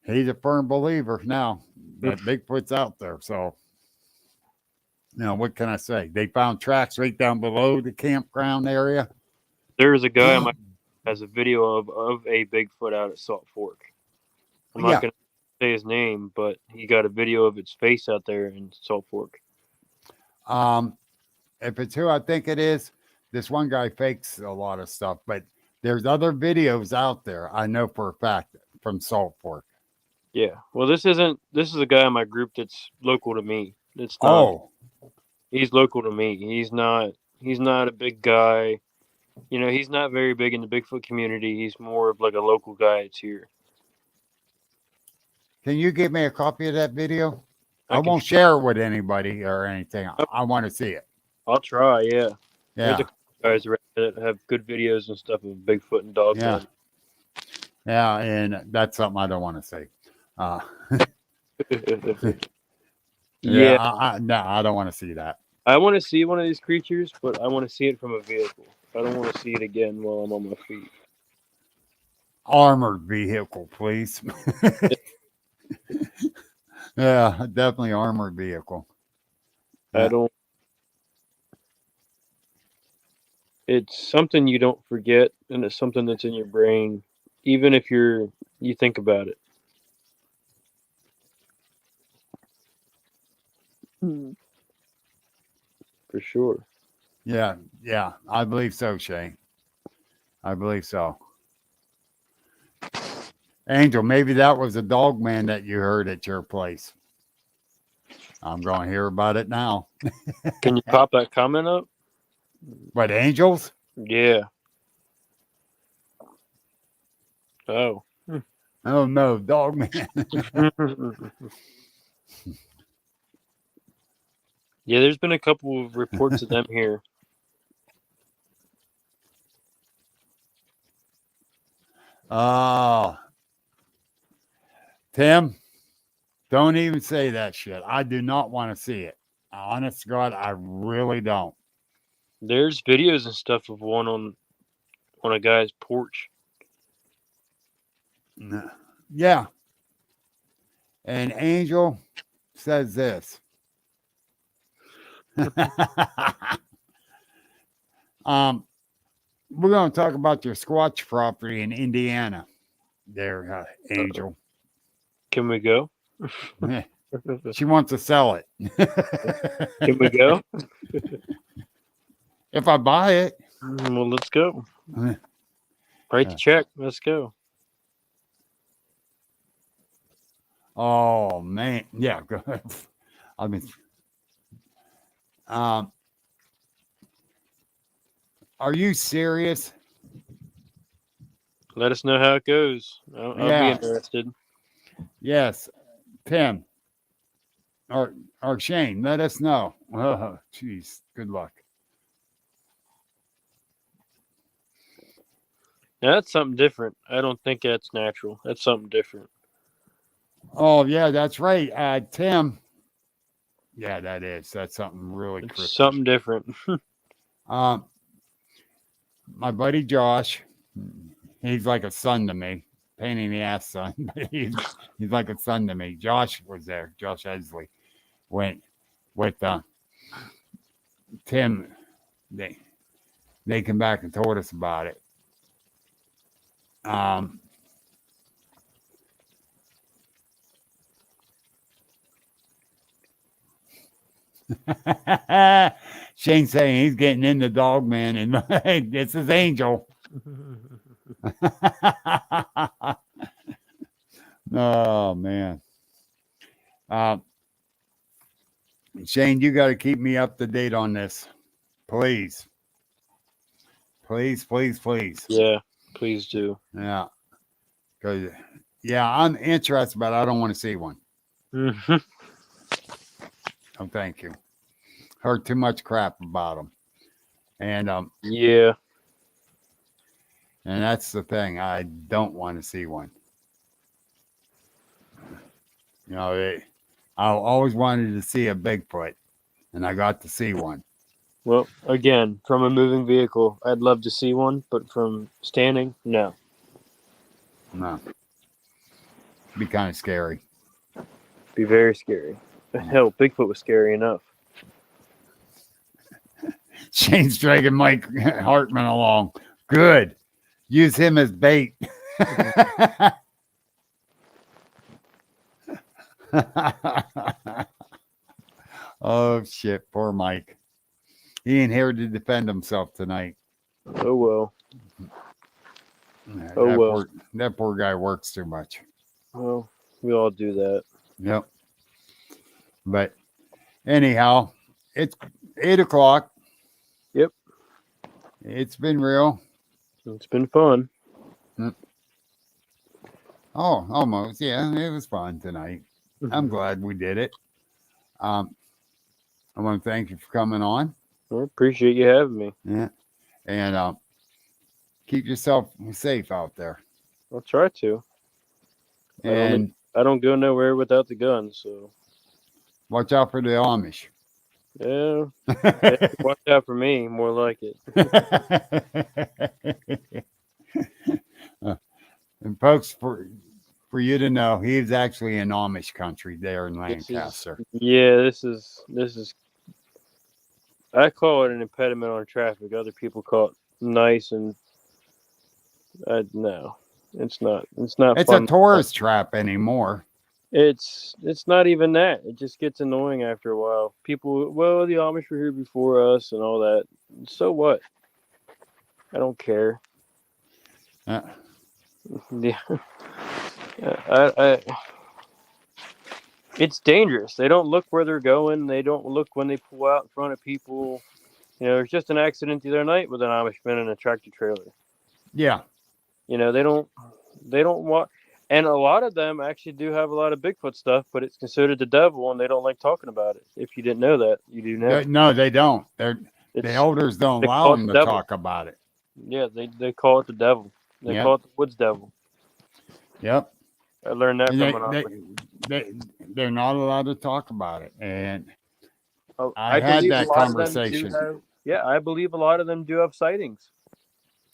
B: he's a firm believer now that Bigfoot's out there. So, what can I say? They found tracks right down below the campground area.
C: There's a guy has a video of a Bigfoot out at Salt Fork. I'm not going to say his name, but he got a video of its face out there in Salt Fork.
B: If it's who I think it is, this one guy fakes a lot of stuff, but there's other videos out there, I know for a fact, from Salt Fork.
C: Yeah. Well, this is a guy in my group that's local to me. It's not. He's local to me. He's not a big guy. He's not very big in the Bigfoot community. He's more of like a local guy that's here.
B: Can you give me a copy of that video? I won't share it with anybody or anything. I want to see it.
C: I'll try, yeah.
B: Yeah.
C: There's a couple guys that have good videos and stuff of Bigfoot and dog.
B: Yeah. Yeah, and that's something I don't want to say.
C: Yeah.
B: No, I don't want to see that.
C: I want to see one of these creatures, but I want to see it from a vehicle. I don't want to see it again while I'm on my feet.
B: Armored vehicle, please. Yeah, definitely armored vehicle.
C: I don't. It's something you don't forget, and it's something that's in your brain, even if you think about it. For sure.
B: Yeah, I believe so, Shane. I believe so. Angel, maybe that was a dog man that you heard at your place. I'm going to hear about it now.
C: Can you pop that comment up?
B: What, angels?
C: Yeah. Oh.
B: Oh, no, dog man.
C: Yeah, there's been a couple of reports of them here.
B: Oh. Tim, don't even say that shit. I do not want to see it. Honest to God, I really don't.
C: There's videos and stuff of one on a guy's porch.
B: Yeah. And Angel says this. We're going to talk about your Squatch property in Indiana. There, Angel.
C: Can we go?
B: She wants to sell it.
C: Can we go?
B: If I buy it.
C: Well, let's go. Write the check. Let's go.
B: Oh, man. Yeah, go ahead. I mean, Are you serious?
C: Let us know how it goes. I'll be
B: Yeah.
C: interested.
B: Yes. Tim or Shane, let us know. Oh, jeez. Good luck.
C: Now, that's something different. I don't think that's natural. That's something different.
B: Oh, yeah, that's right. Tim. Yeah, that is. That's something really
C: It's
B: cryptic.
C: something different.
B: My buddy Josh, he's like a son to me. Pain in the ass son, but he's like a son to me. Josh was there. Josh Esley went with Tim. They came back and told us about it. Shane's saying he's getting into dog man, and it's his angel. Oh man. Shane, you got to keep me up to date on this, please. Please, please, please.
C: Yeah, please do.
B: Yeah, because I'm interested, but I don't want to see one.
C: Mm-hmm.
B: Oh, thank you. Heard too much crap about them, and
C: Yeah.
B: And that's the thing. I don't want to see one. You know, I always wanted to see a Bigfoot, and I got to see one.
C: Well, again, from a moving vehicle, I'd love to see one, but from standing, no.
B: No. Be kind of scary.
C: Be very scary. Hell, Bigfoot was scary enough.
B: Shane's dragging Mike Hartman along. Good. Use him as bait. Oh, shit. Poor Mike. He ain't here to defend himself tonight.
C: Oh, well. Well.
B: That poor guy works too much.
C: Well, we all do that.
B: Yep. But anyhow, it's 8 o'clock.
C: Yep.
B: It's been real.
C: It's been fun.
B: Oh, almost. Yeah, it was fun tonight. I'm glad we did it. I want to thank you for coming on.
C: I appreciate you having me.
B: Yeah. And keep yourself safe out there.
C: I'll try to.
B: And
C: I don't go nowhere without the gun, so.
B: Watch out for the Amish.
C: Yeah. Watch out for me, more like it.
B: And folks, for you to know, he's actually in Amish country there in Lancaster.
C: This is. I call it an impediment on traffic. Other people call it nice, and no, it's not. It's not.
B: It's
C: fun.
B: a tourist trap anymore.
C: It's not even that. It just gets annoying after a while. People, well, the Amish were here before us and all that. So what? I don't care. Yeah. It's dangerous. They don't look where they're going. They don't look when they pull out in front of people. You know, there's just an accident the other night with an Amishman in a tractor trailer.
B: Yeah.
C: You know, they don't want, and a lot of them actually do have a lot of Bigfoot stuff, but it's considered the devil, and they don't like talking about it. If you didn't know that, you do now.
B: No, they don't. The elders don't allow them to talk about it.
C: Yeah, they call it the devil. They call it the woods devil.
B: Yep.
C: I learned that from
B: they're not allowed to talk about it. And
C: I
B: had that conversation.
C: I believe a lot of them do have sightings.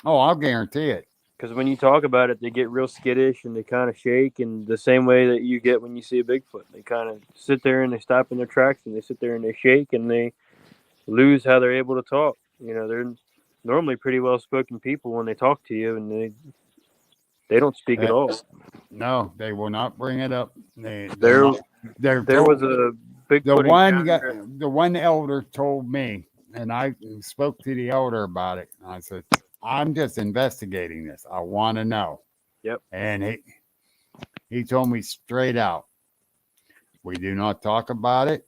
B: Oh, I'll guarantee it.
C: Because when you talk about it, they get real skittish and they kind of shake, and the same way that you get when you see a Bigfoot. They kind of sit there and they stop in their tracks and they sit there and they shake and they lose how they're able to talk. You know, they're normally pretty well-spoken people when they talk to you, and they don't speak at all.
B: No, they will not bring it up. There
C: was a Bigfoot
B: the one elder told me, and I spoke to the elder about it. I said, I'm just investigating this. I want to know.
C: Yep.
B: And he told me straight out, we do not talk about it.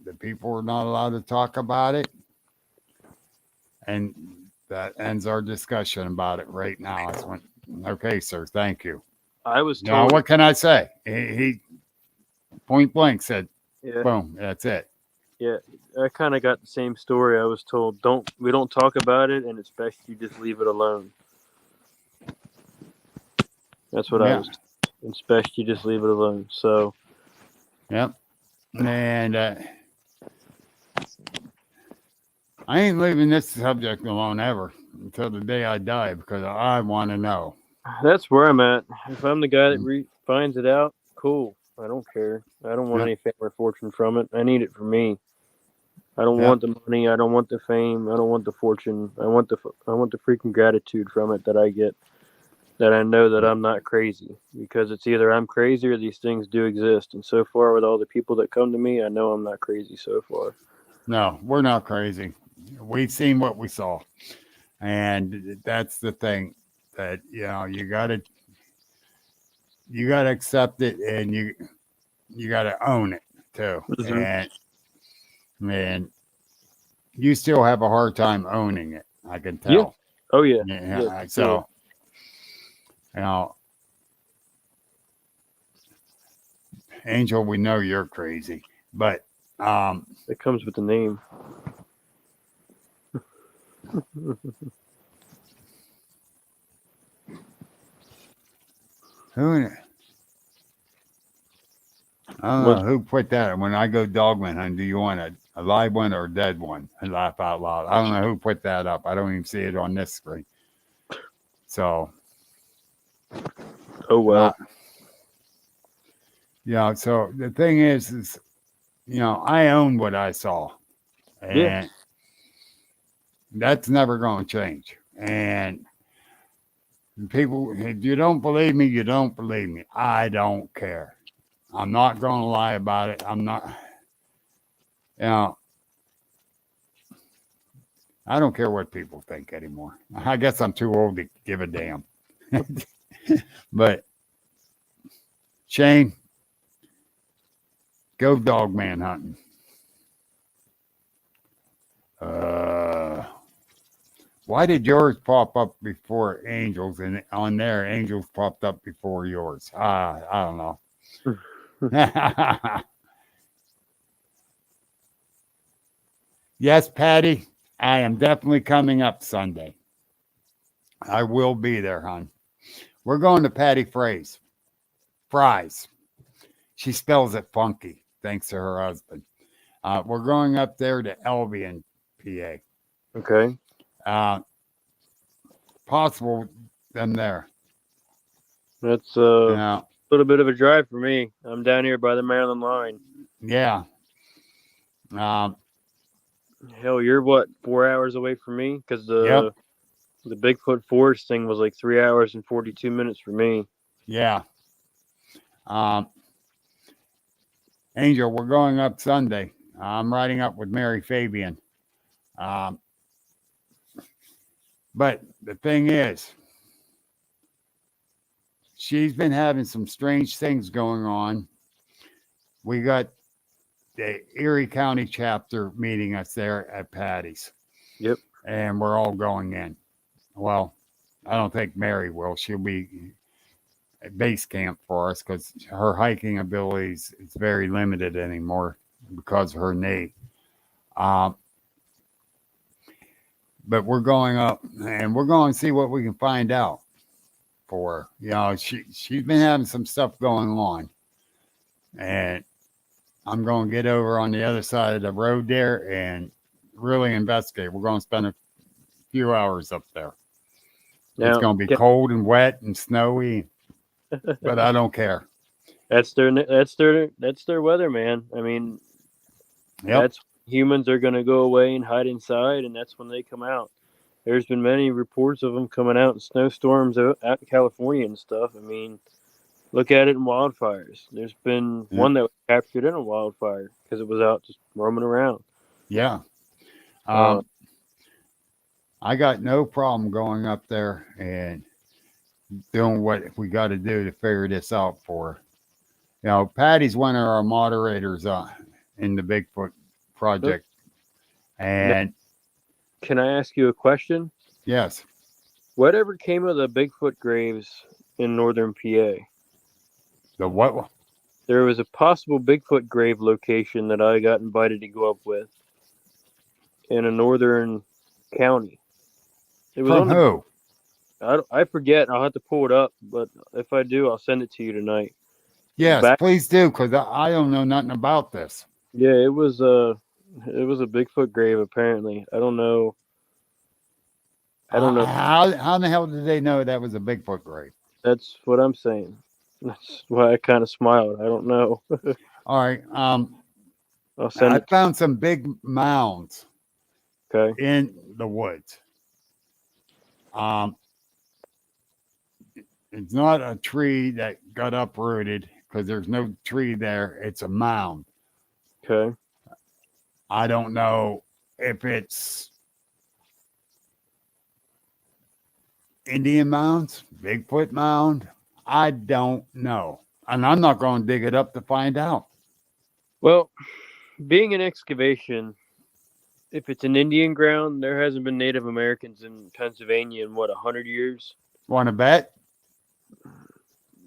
B: The people are not allowed to talk about it. And that ends our discussion about it right now. I went, okay, sir, thank you.
C: I was
B: Now,
C: told.
B: what can I say? He point blank said,
C: Yeah,
B: boom, that's it.
C: yeah. I kind of got the same story. I was told, we don't talk about it, and it's best you just leave it alone. That's what I
B: Yeah.
C: was told. It's best you just leave it alone. So,
B: Yep. And I ain't leaving this subject alone ever until the day I die because I want to know.
C: that's where I'm at. If I'm the guy that finds it out, cool. I don't care. I don't want
B: Yep.
C: any fame or fortune from it. I need it for me. I don't
B: Yep.
C: want the money. I don't want the fame. I don't want the fortune. I want the freaking gratitude from it that I get. That I know that I'm not crazy, because it's either I'm crazy or these things do exist. And so far, with all the people that come to me, I know I'm not crazy so far.
B: No, we're not crazy. We've seen what we saw. And that's the thing that, you gotta accept it, and you gotta own it too.
C: Mm-hmm.
B: And man, you still have a hard time owning it. I can tell.
C: Yeah. Oh yeah.
B: Yeah. So, Angel, we know you're crazy, but
C: it comes with the name.
B: I don't know who put that. When I go dogman hunting, do you want a live one or a dead one? I laugh out loud. I don't know who put that up. I don't even see it on this screen. So,
C: oh well.
B: So the thing is, I own what I saw, and that's never going to change. And people, if you don't believe me, you don't believe me. I don't care. I'm not going to lie about it. I'm not, I don't care what people think anymore. I guess I'm too old to give a damn. But Shane, go dog man hunting. Why did yours pop up before Angel's, and on there Angel's popped up before yours? I don't know. Yes, Patty, I am definitely coming up Sunday. I will be there, hon. We're going to Patty Fry's. She spells it funky, thanks to her husband. We're going up there to Albion, PA.
C: Okay.
B: Possible them there.
C: That's a little bit of a drive for me. I'm down here by the Maryland line.
B: Yeah.
C: Hell, you're what, 4 hours away from me? Because the Bigfoot Forest thing was like 3 hours and 42 minutes for me.
B: Yeah. Angel, we're going up Sunday. I'm riding up with Mary Fabian. But the thing is, she's been having some strange things going on. We got the Erie County chapter meeting us there at Patty's.
C: Yep.
B: And we're all going in. Well, I don't think Mary will. She'll be at base camp for us because her hiking abilities is very limited anymore because of her knee. But we're going up and we're going to see what we can find out for her. She's been having some stuff going on, and I'm going to get over on the other side of the road there and really investigate. We're going to spend a few hours up there. Now, it's going to be cold and wet and snowy, but I don't care.
C: That's their weather, man. I mean, that's humans are going to go away and hide inside, and that's when they come out. There's been many reports of them coming out in snowstorms out in California and stuff. I mean, look at it in wildfires. There's been one that was captured in a wildfire because it was out just roaming around.
B: Yeah. I got no problem going up there and doing what we got to do to figure this out for her. Patty's one of our moderators in the Bigfoot Project. And
C: Can I ask you a question?
B: Yes.
C: Whatever came of the Bigfoot graves in northern PA?
B: The what?
C: There was a possible Bigfoot grave location that I got invited to go up with in a northern county. It was
B: From
C: on the.
B: who?
C: I forget. I'll have to pull it up, but if I do, I'll send it to you tonight.
B: Yes,
C: Back,
B: please do, because I don't know nothing about this.
C: yeah, it was a Bigfoot grave apparently. I don't know. I don't know.
B: How in the hell did they know that was a Bigfoot grave?
C: That's what I'm saying. That's why I kind of smiled. I don't know.
B: All right.
C: I'll send
B: I
C: it.
B: found some big mounds
C: Okay.
B: in the woods. It's not a tree that got uprooted because there's no tree there. It's a mound.
C: Okay.
B: I don't know if it's Indian mounds, Bigfoot mound. I don't know. And I'm not going to dig it up to find out.
C: Well, being an excavation, if it's an Indian ground, there hasn't been Native Americans in Pennsylvania in what 100 years.
B: Want to bet?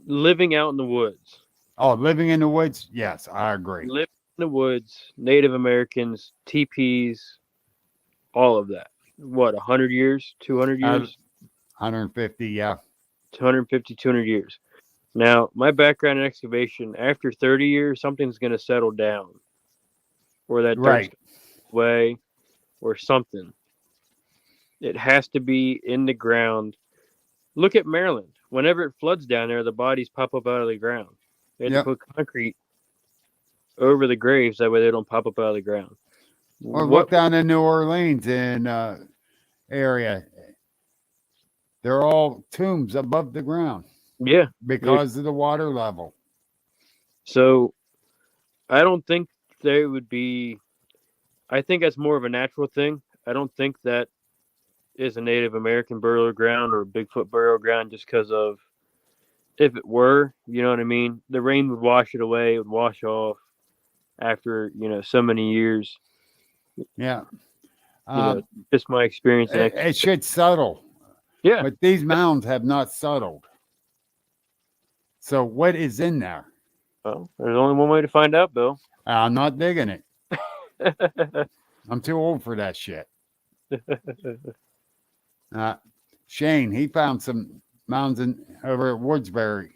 C: Living out in the woods.
B: Oh, living in the woods? Yes, I agree.
C: Living in the woods, Native Americans, TPs, all of that. What 100 years, 200 years,
B: 150, yeah.
C: 250, 200 years. Now, my background in excavation, after 30 years, something's going to settle down, or that dirt's
B: Right.
C: away, or something. It has to be in the ground. Look at Maryland. Whenever it floods down there, the bodies pop up out of the ground. They had
B: Yep.
C: to put concrete over the graves that way they don't pop up out of the ground.
B: Or
C: What?
B: look down in New Orleans in area. They're all tombs above the ground
C: Yeah.
B: because of the water level.
C: So I don't think there would be. I think that's more of a natural thing. I don't think that is a Native American burial ground or a Bigfoot burial ground just because of, if it were, you know what I mean? The rain would wash it away. It would wash off after, so many years.
B: Yeah.
C: Just my experience.
B: It should settle.
C: Yeah.
B: But these mounds have not settled. So what is in there?
C: Well, there's only one way to find out, Bill.
B: I'm not digging it. I'm too old for that shit. Shane, he found some mounds over at Woodsbury,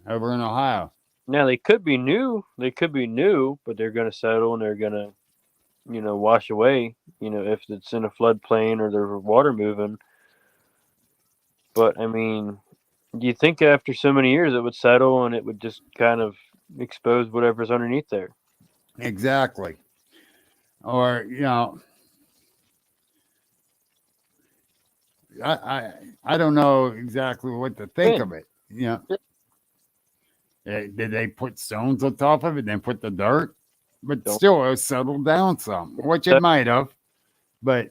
B: over in Ohio.
C: Now they could be new. But they're going to settle and they're going to, wash away. If it's in a floodplain or there's water moving. But I mean, do you think after so many years it would settle and it would just kind of expose whatever's underneath there?
B: Exactly. Or I don't know exactly what to think of it. Did they put stones on top of it, then put the dirt? But still, it settled down some, which it might have. But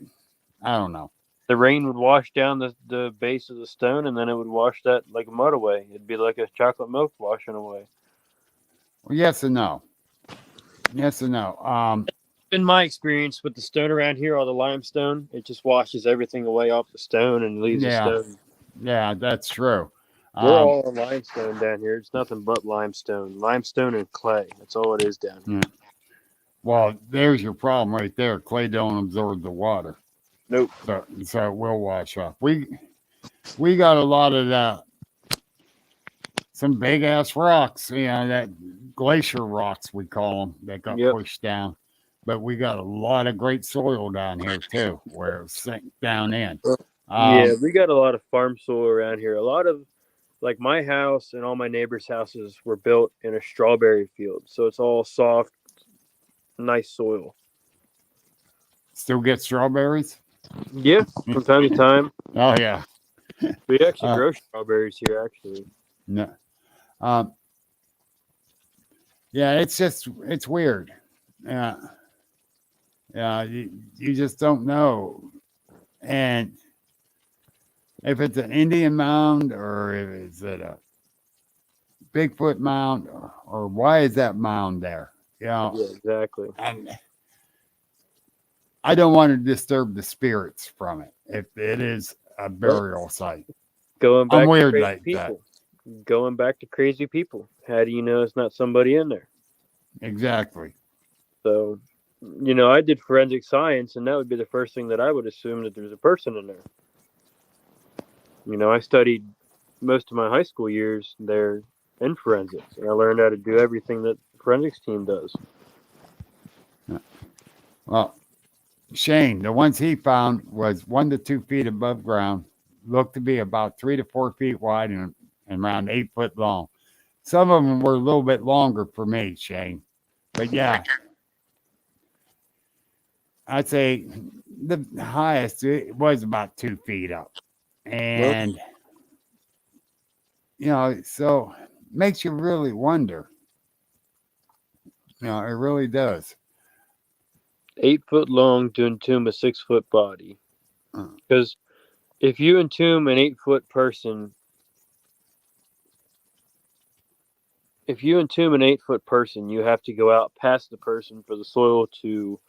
B: I don't know.
C: The rain would wash down the base of the stone, and then it would wash that like mud away. It'd be like a chocolate milk washing away.
B: Well, yes and no. Yes and no.
C: In my experience with the stone around here, all the limestone, it just washes everything away off the stone and leaves the stone.
B: Yeah, that's true.
C: We're all on limestone down here. It's nothing but limestone and clay. That's all it is down here.
B: Yeah. Well, there's your problem right there. Clay don't absorb the water.
C: Nope.
B: So it will wash off. We got a lot of that. Some big ass rocks, that glacier rocks we call them, that got pushed down. But we got a lot of great soil down here too, where it sank down in.
C: We got a lot of farm soil around here. A lot of, like, my house and all my neighbors' houses were built in a strawberry field, so it's all soft, nice soil.
B: Still get strawberries?
C: Yeah, from time to time.
B: Oh yeah.
C: We actually grow strawberries here, actually.
B: No. Yeah, it's weird. Yeah. You just don't know. And if it's an Indian mound or if it's a Bigfoot mound or why is that mound there?
C: Yeah, exactly.
B: And I don't want to disturb the spirits from it if it is a burial site.
C: Going
B: I'm
C: back to
B: weird
C: crazy
B: like that.
C: people. Going back to crazy people. How do you know it's not somebody in there?
B: Exactly.
C: So, I did forensic science, and that would be the first thing that I would assume that there's a person in there. I studied most of my high school years there in forensics, and I learned how to do everything that the forensics team does.
B: Well, Shane, the ones he found was 1 to 2 feet above ground, looked to be about 3 to 4 feet wide and around 8 foot long. Some of them were a little bit longer for me, Shane. But yeah, I'd say the highest it was about 2 feet up. And, so makes you really wonder. It really does.
C: 8 foot long to entomb a 6 foot body. Because if you entomb an 8 foot person, you have to go out past the person for the soil to,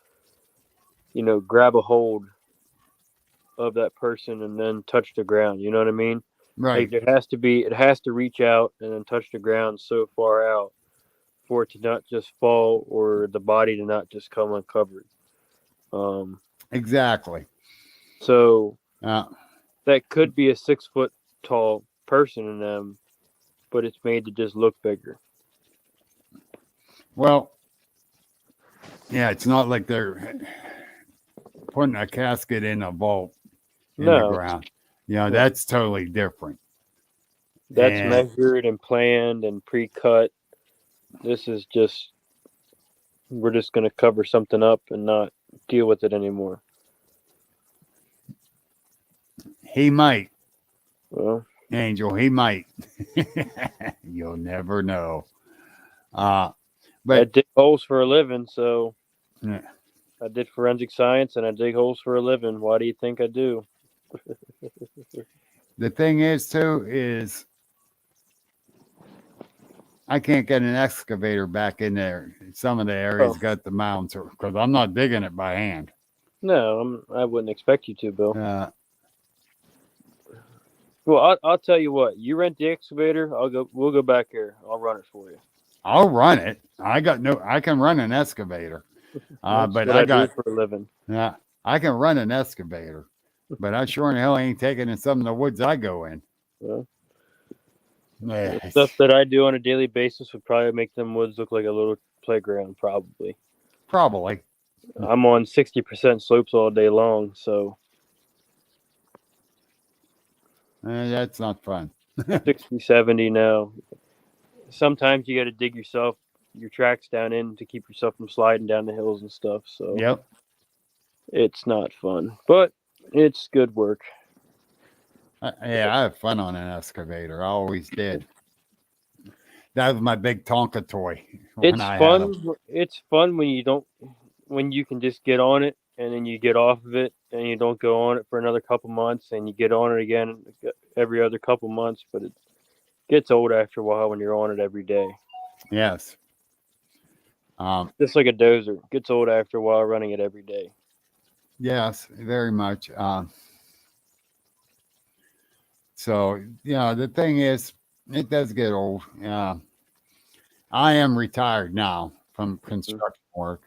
C: grab a hold of that person and then touch the ground. You know what I mean?
B: Right.
C: Like it has to reach out and then touch the ground so far out for it to not just fall or the body to not just come uncovered.
B: Exactly.
C: So that could be a 6 foot tall person in them, but it's made to just look bigger.
B: Well, yeah, it's not like they're putting a casket in a vault in the ground. That's totally different.
C: That's measured and planned and pre-cut. This is just, we're just going to cover something up and not deal with it anymore.
B: He might.
C: Well,
B: Angel, he might. You'll never know. But
C: I dig holes for a living, so
B: yeah.
C: I did forensic science and I dig holes for a living. Why do you think I do?
B: The thing is, too, is I can't get an excavator back in there. Some of the areas got the mounds because I'm not digging it by hand.
C: No, I wouldn't expect you to, Bill. Well, I'll tell you what. You rent the excavator. We'll go back here. I'll run it for you.
B: I'll run it. I can run an excavator. But I got
C: do for a living.
B: Yeah, I can run an excavator, but I sure in hell ain't taking in some of the woods I go in.
C: Well, the stuff that I do on a daily basis would probably make them woods look like a little playground, probably.
B: Probably.
C: I'm on 60% slopes all day long, so.
B: That's not fun.
C: 60, 70 now. Sometimes you got to dig your tracks down in to keep yourself from sliding down the hills and stuff. So
B: yep,
C: it's not fun, but it's good work.
B: Yeah, I have fun on an excavator. I always did. That was my big Tonka toy.
C: It's fun. It's fun when you can just get on it and then you get off of it and you don't go on it for another couple months and you get on it again every other couple months. But it gets old after a while when you're on it every day.
B: Yes.
C: Just like a dozer. It gets old after a while running it every day.
B: Yes, very much. So, the thing is, it does get old. I am retired now from construction work.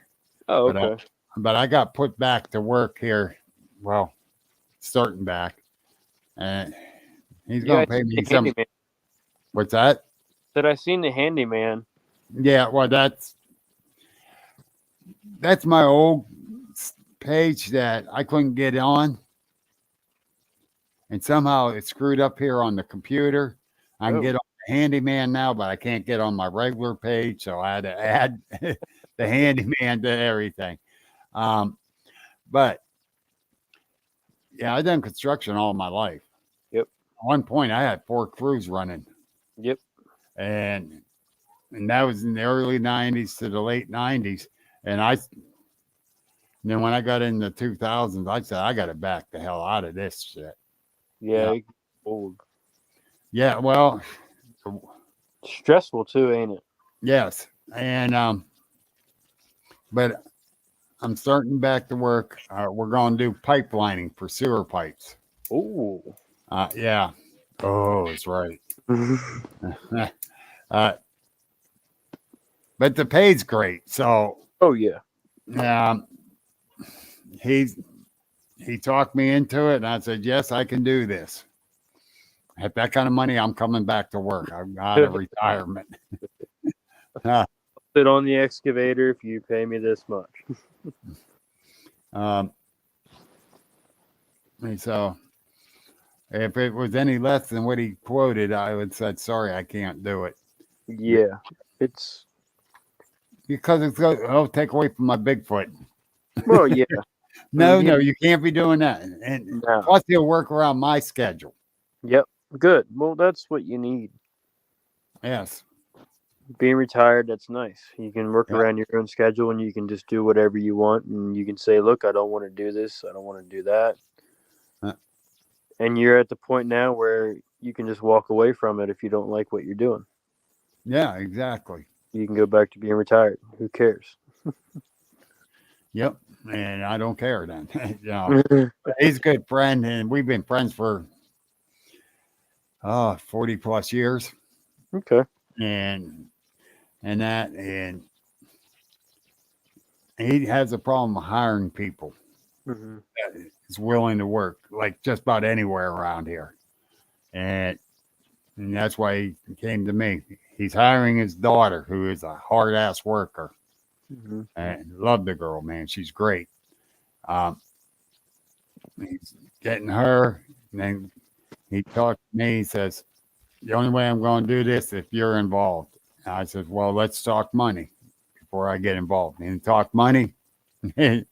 C: Oh, okay.
B: But I got put back to work here. Well, starting back. And he's going to pay me some.
C: Handyman.
B: What's that?
C: Said I seen the handyman.
B: Yeah, well, that's my old page that I couldn't get on. And somehow it screwed up here on the computer. I can get on the handyman now, but I can't get on my regular page. So I had to add the handyman to everything. But yeah, I've done construction all my life.
C: Yep.
B: At one point I had 4 crews running.
C: Yep.
B: And that was in the early 90s to the late 90s. And then when I got in the 2000s, I said, I got to back the hell out of this shit.
C: Yeah. Old.
B: Yeah, well.
C: Stressful too, ain't it?
B: Yes. And, but I'm starting back to work. We're going to do pipelining for sewer pipes.
C: Oh.
B: Yeah. Oh, it's right. uh, but the pay's great. So,
C: Oh yeah.
B: um, he talked me into it, and I said, yes, I can do this. At that kind of money, I'm coming back to work. I'm out of retirement.
C: Sit on the excavator if you pay me this much.
B: And so if it was any less than what he quoted, I would said, sorry, I can't do it.
C: Yeah. It's
B: Because it'll take away from my Bigfoot.
C: well, yeah.
B: No,
C: Yeah.
B: you can't be doing that. And
C: No.
B: plus, he'll work around my schedule.
C: Yep. Good. Well, that's what you need.
B: Yes.
C: Being retired, that's nice. You can work around your own schedule and you can just do whatever you want. And you can say, look, I don't want to do this. I don't want to do that. And you're at the point now where you can just walk away from it if you don't like what you're doing.
B: Yeah, exactly.
C: You can go back to being retired. Who cares?
B: Yep. And I don't care then. He's a good friend, and we've been friends for 40 plus years.
C: Okay.
B: And he has a problem hiring people that is willing to work like just about anywhere around here. And that's why he came to me. He's hiring his daughter, who is a hard ass worker. And love the girl, man. She's great. He's getting her, and then he talked to me. He says, the only way I'm going to do this if you're involved. And I said, well, let's talk money before I get involved. And talk money,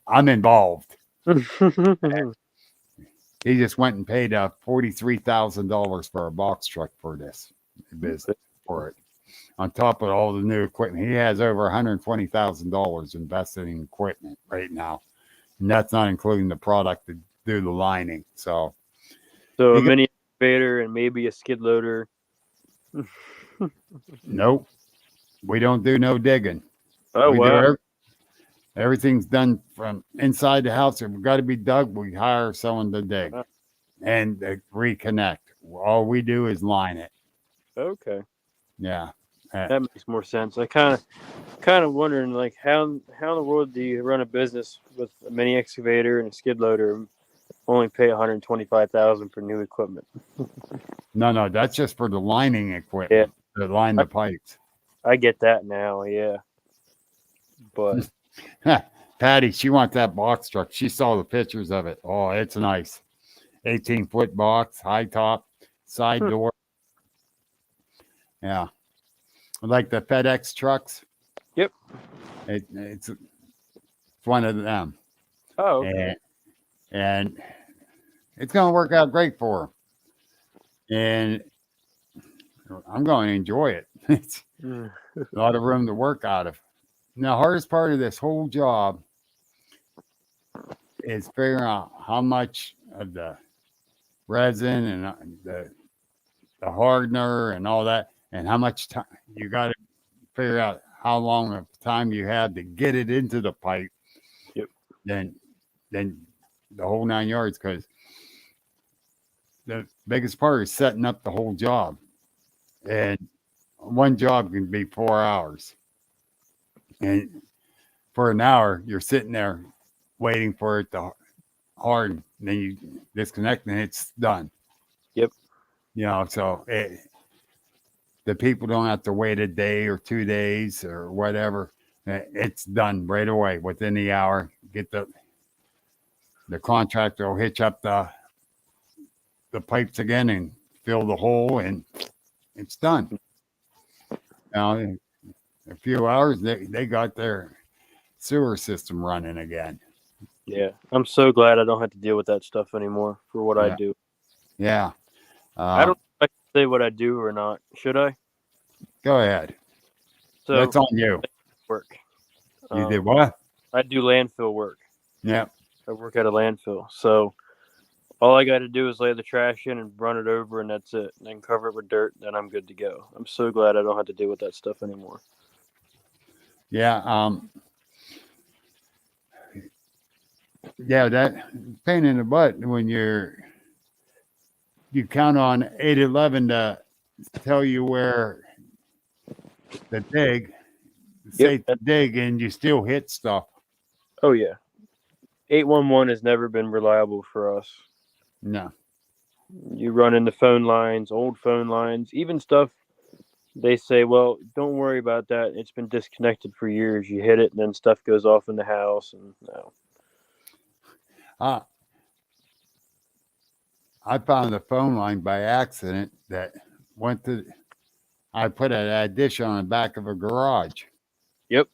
B: I'm involved. He just went and paid $43,000 for a box truck for this business for it. On top of all the new equipment, he has over $120,000 invested in equipment right now, and that's not including the product to do the lining. So
C: a mini excavator and maybe a skid loader.
B: Nope, we don't do no digging.
C: Oh wow!
B: Everything's done from inside the house. If we've got to be dug, we hire someone to dig and reconnect. All we do is line it.
C: Okay.
B: Yeah.
C: That makes more sense. I kind of wondering like how in the world do you run a business with a mini excavator and a skid loader and only pay $125,000 for new equipment?
B: No, that's just for the lining equipment to line the pipes.
C: I get that now, yeah. But
B: Patty, she wants that box truck. She saw the pictures of it. Oh, it's nice. 18-foot box, high top, side door. Yeah. Like the FedEx trucks.
C: Yep.
B: It's one of them.
C: Oh, okay.
B: And it's going to work out great for her. And I'm going to enjoy it. It's a lot of room to work out of. And the hardest part of this whole job is figuring out how much of the resin and the hardener and all that, and how much time you got to figure out how long of time you have to get it into the pipe.
C: Yep.
B: Then the whole 9 yards, because the biggest part is setting up the whole job. And one job can be 4 hours. And for an hour, you're sitting there waiting for it to harden. Then you disconnect and it's done.
C: Yep.
B: So the people don't have to wait a day or 2 days or whatever. It's done right away within the hour. Get the contractor will hitch up the pipes again and fill the hole, and it's done. Now, in a few hours, they got their sewer system running again.
C: Yeah, I'm so glad I don't have to deal with that stuff anymore for what I do.
B: Yeah.
C: I don't know if I can say what I do or not. Should I?
B: Go ahead.
C: So
B: that's on you.
C: Work.
B: You did what?
C: I do landfill work.
B: Yeah.
C: I work at a landfill. So all I got to do is lay the trash in and run it over, and that's it. And then cover it with dirt, then I'm good to go. I'm so glad I don't have to deal with that stuff anymore.
B: Yeah. Yeah, that pain in the butt when you count on 811 to tell you where to dig,
C: Yep.
B: safe to dig, and you still hit stuff.
C: Oh yeah. 811 has never been reliable for us.
B: No.
C: You run into phone lines, old phone lines, even stuff they say, well, don't worry about that. It's been disconnected for years. You hit it and then stuff goes off in the house and no.
B: Uh, I found a phone line by accident that went to, I put an addition on the back of a garage.
C: Yep.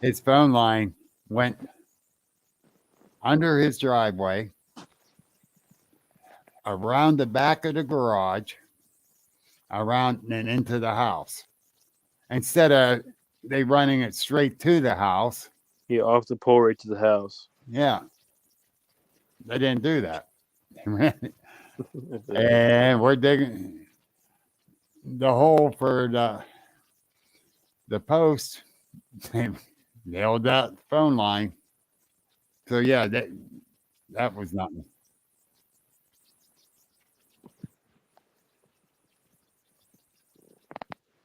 B: His phone line went under his driveway, around the back of the garage, around and into the house. Instead of they running it straight to the house,
C: Yeah, off the pole right to the house.
B: yeah, they didn't do that. And we're digging the hole for the post. They nailed that phone line. So yeah, that was nothing.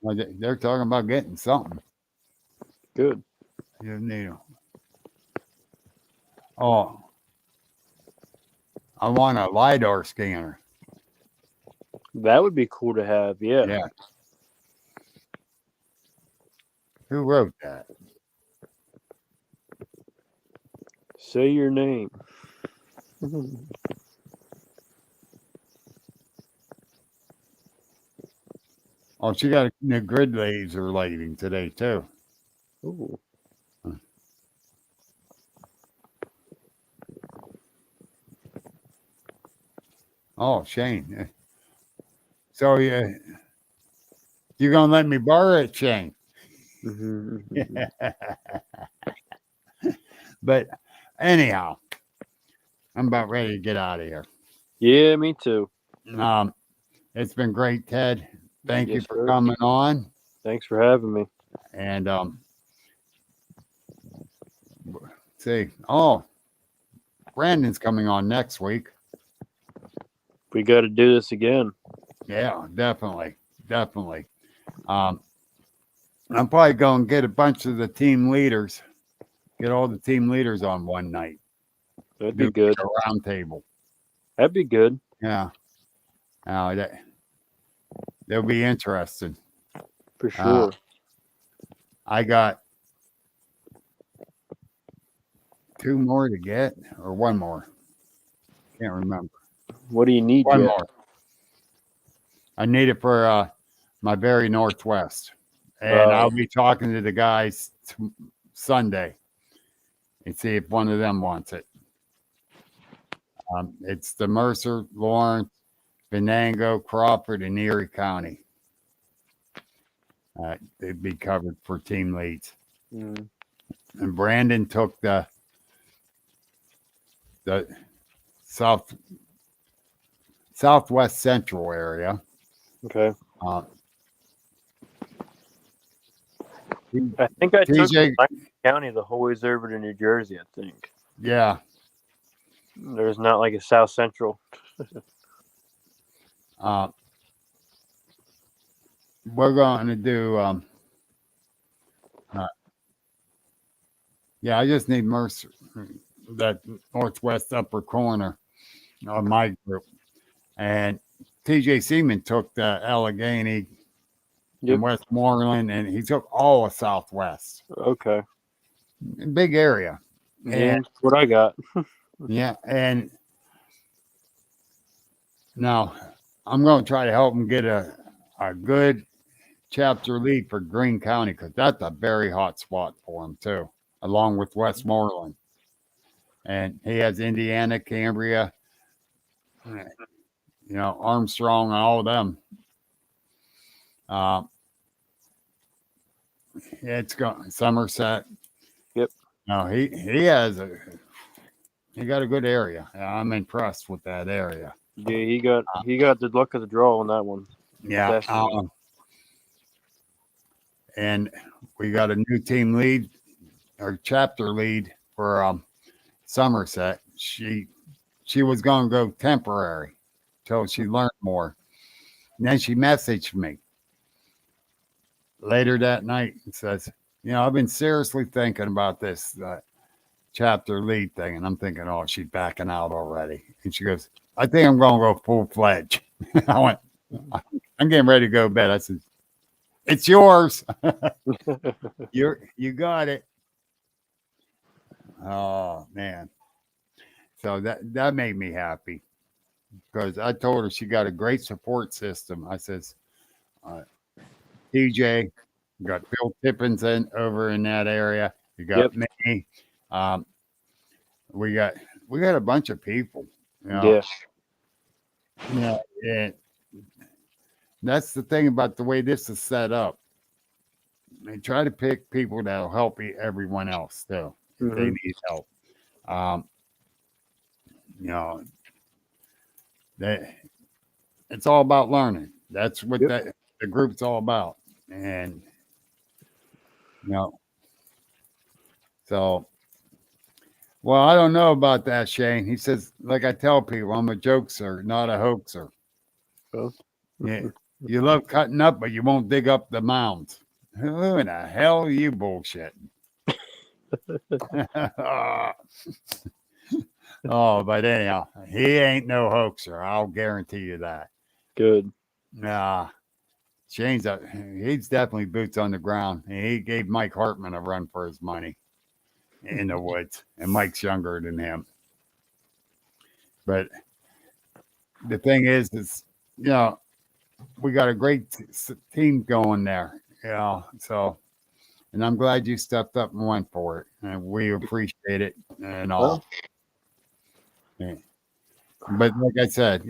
B: Well, they're talking about getting something.
C: Good.
B: You need. Oh, I want a LiDAR scanner.
C: That would be cool to have. Yeah.
B: Yeah. Who wrote that?
C: Say your name.
B: Oh, she got a new grid laser lighting today too.
C: Ooh.
B: Oh, Shane. So you gonna let me borrow it, Shane? But anyhow, I'm about ready to get out of here.
C: Yeah, me too.
B: It's been great, Ted. Thank you
C: Yes,
B: for
C: sir.
B: coming on.
C: Thanks for having me.
B: And see, oh, Brandon's coming on next week.
C: We got to do this again.
B: Yeah, definitely. I'm probably going to get a bunch of the team leaders, get all the team leaders on one night.
C: That'd be good.
B: A round table.
C: That'd be good.
B: Yeah. They'll be interesting.
C: For sure.
B: I got 2 more to get, or 1 more. Can't remember.
C: What do you need?
B: 1 more. I need it for my very Northwest. And I'll be talking to the guys Sunday and see if one of them wants it. It's the Mercer, Lawrence, Venango, Crawford, and Erie County. They'd be covered for team leads.
C: Mm.
B: And Brandon took the southwest central area.
C: Okay.
B: Uh,
C: I think I took
B: TJ,
C: County the whole ways over to New Jersey, I think.
B: Yeah.
C: There's not like a South Central.
B: We're going to do I just need Mercer, that northwest upper corner of my group. And TJ Seaman took the Allegheny and Westmoreland, and he took all of Southwest.
C: Okay.
B: Big area.
C: Yeah,
B: And
C: that's what I got.
B: yeah, and now I'm going to try to help him get a good chapter lead for Greene County, because that's a very hot spot for him too, along with Westmoreland. And he has Indiana, Cambria, Armstrong, and all of them. It's going Somerset.
C: Yep.
B: No, he got a good area. I'm impressed with that area.
C: Yeah, he got the luck of the draw on that one.
B: Yeah. And we got a new team lead or chapter lead for Somerset. She was going to go temporary till she learned more. And then she messaged me later that night and says, I've been seriously thinking about this chapter lead thing. And I'm thinking, oh, she's backing out already. And she goes, I think I'm going to go full-fledged. I went, I'm getting ready to go to bed. I said, it's yours. You got it. Oh, man. So that made me happy because I told her she got a great support system. I says, TJ, you got Bill Tippins over in that area. You got me. We got a bunch of people.
C: Yeah.
B: And that's the thing about the way this is set up. They try to pick people that'll help everyone else too if they need help. It's all about learning. That's what the group's all about. And so well, I don't know about that, Shane. He says, like I tell people, I'm a jokester, not a hoaxer.
C: Oh.
B: Yeah, you love cutting up, but you won't dig up the mounds. Who in the hell are you bullshitting? Oh, but anyhow, he ain't no hoaxer. I'll guarantee you that.
C: Good.
B: Shane's he's definitely boots on the ground. He gave Mike Hartman a run for his money in the woods, and Mike's younger than him. But the thing is we got a great team going there. So, and I'm glad you stepped up and went for it, and we appreciate it and all. Yeah. But like I said,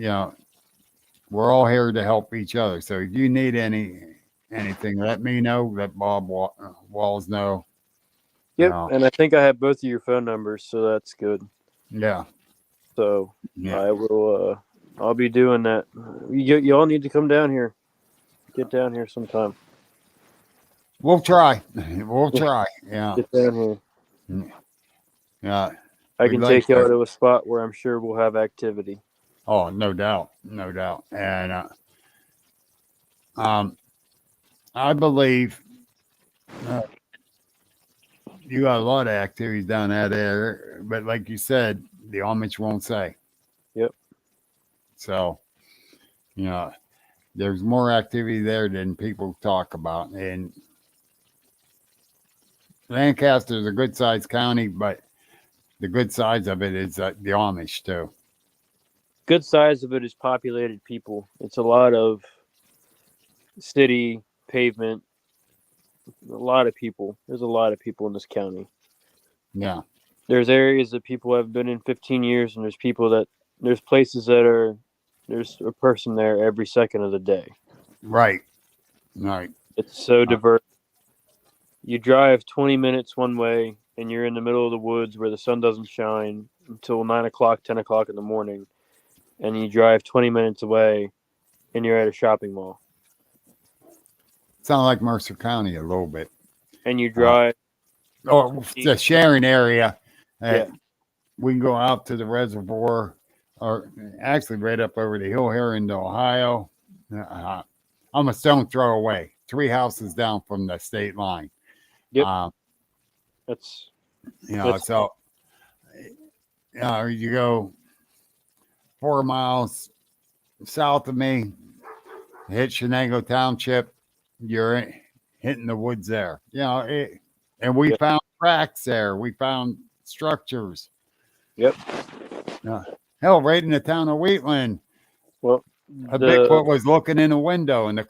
B: we're all here to help each other. So if you need anything, let me know. Let Bob Walls know.
C: Yep, and I think I have both of your phone numbers, so that's good.
B: Yeah.
C: So I will. I'll be doing that. You all need to come down here. Get down here sometime.
B: We'll try. We'll try. Yeah.
C: Get down here.
B: Yeah.
C: I can take you to a spot where I'm sure we'll have activity.
B: Oh, no doubt. No doubt. And I believe you got a lot of activities down that area, but like you said, the Amish won't say.
C: Yep.
B: So, there's more activity there than people talk about. And Lancaster is a good sized county, but the good size of it is the Amish too.
C: Good size of it is populated people. It's a lot of city, pavement, a lot of people. There's a lot of people in this county.
B: Yeah.
C: There's areas that people have been in 15 years, and there's places that there's a person there every second of the day.
B: Right. Right.
C: It's so diverse. You drive 20 minutes one way, and you're in the middle of the woods where the sun doesn't shine until 9 o'clock, 10 o'clock in the morning. And you drive 20 minutes away, and you're at a shopping mall.
B: Sound like Mercer County a little bit.
C: And you drive.
B: The sharing area.
C: Yeah.
B: We can go out to the reservoir, or actually right up over the hill here into Ohio. I'm a stone throw away. 3 houses down from the state line.
C: Yep.
B: So you go 4 miles south of me, hit Shenango Township, you're hitting the woods there. And we found tracks there. We found structures.
C: Yep.
B: Hell, right in the town of Wheatland.
C: Well,
B: a Bigfoot was looking in a window, and the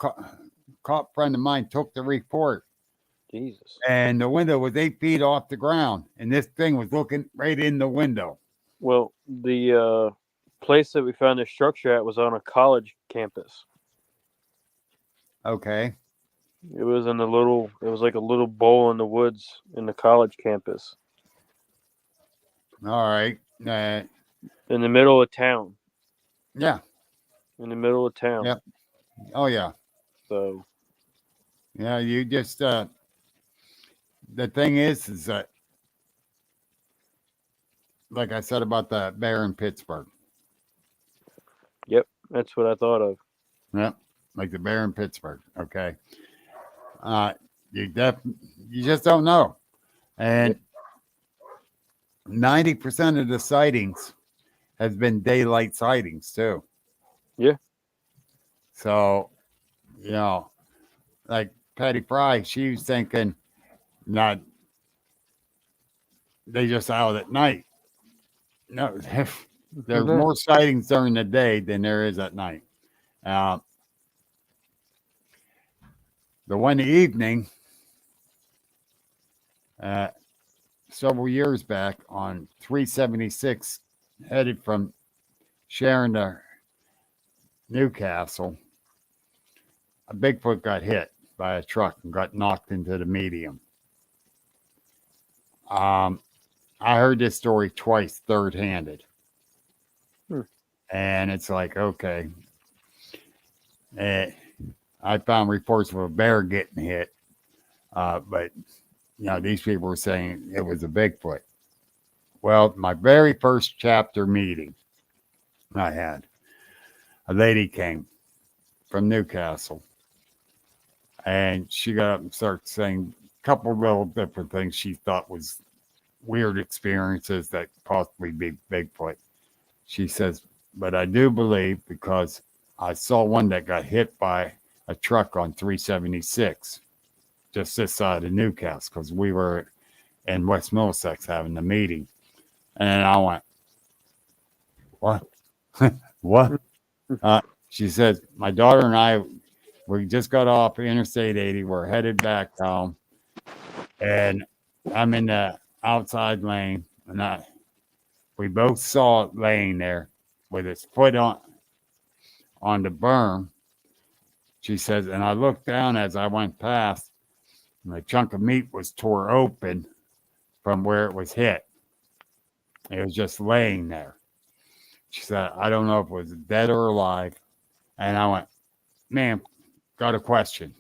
B: cop friend of mine took the report.
C: Jesus.
B: And the window was 8 feet off the ground, and this thing was looking right in the window.
C: Well, the place that we found this structure at was on a college campus.
B: Okay.
C: It was like a little bowl in the woods in the college campus.
B: All right.
C: In the middle of town.
B: Yeah.
C: In the middle of town.
B: Yep. Oh, yeah.
C: So.
B: Yeah, you just, the thing is that like I said about the bear in Pittsburgh.
C: Yep, that's what I thought of.
B: Yep, like the bear in Pittsburgh. Okay, uh, you just don't know, and 90% of the sightings has been daylight sightings too.
C: Yeah.
B: So, like Patty Fry, she was thinking, not they just out at night. No, there's more sightings during the day than there is at night. Uh, the one evening, uh, several years back on 376, headed from Sharon to Newcastle, a Bigfoot got hit by a truck and got knocked into the medium. I heard this story twice, third-handed. And it's like, okay. I found reports of a bear getting hit, but these people were saying it was a Bigfoot. Well, my very first chapter meeting I had, a lady came from Newcastle, and she got up and started saying a couple little different things she thought was weird experiences that possibly be Bigfoot. She says, but I do believe because I saw one that got hit by a truck on 376 just this side of Newcastle because we were in West Middlesex having the meeting. And I went, what? What? She says, my daughter and I, we just got off Interstate 80. We're headed back home. And I'm in the outside lane. And we both saw it laying there with its foot on the berm. She says, and I looked down as I went past, and a chunk of meat was tore open from where it was hit. It was just laying there. She said, I don't know if it was dead or alive. And I went, ma'am, got a question.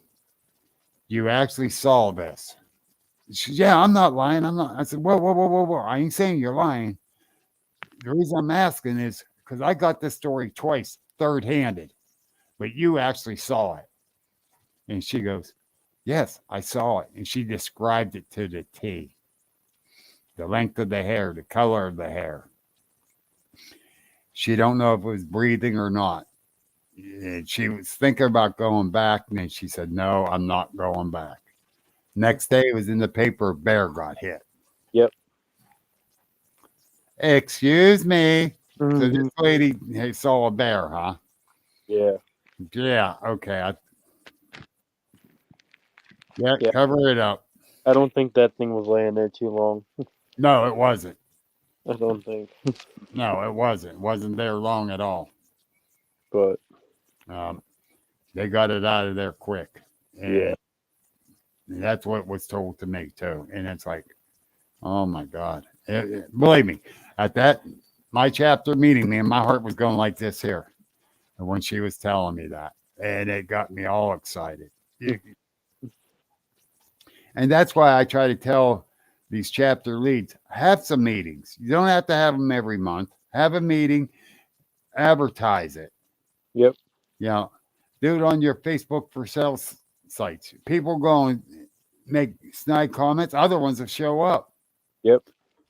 B: You actually saw this? She said, yeah, I'm not lying. I'm not. I said, whoa. I ain't saying you're lying. The reason I'm asking is because I got this story twice, third-handed, but you actually saw it. And she goes, yes, I saw it. And she described it to the T. The length of the hair, the color of the hair. She don't know if it was breathing or not. And she was thinking about going back, and then she said, no, I'm not going back. Next day, it was in the paper, a bear got hit.
C: Yep.
B: Excuse me. So this lady saw a bear, huh?
C: Yeah.
B: Yeah, okay. Yeah, cover it up.
C: I don't think that thing was laying there too long.
B: No, it wasn't.
C: I don't think.
B: No, it wasn't. It wasn't there long at all.
C: But
B: they got it out of there quick. And
C: yeah.
B: That's what was told to me, too. And it's like, oh, my God. Believe me, at my chapter meeting, man, my heart was going like this here when she was telling me that. And it got me all excited. And that's why I try to tell these chapter leads, have some meetings. You don't have to have them every month. Have a meeting, advertise it.
C: Yep.
B: Do it on your Facebook for sale sites. People go and make snide comments. Other ones will show up.
C: Yep.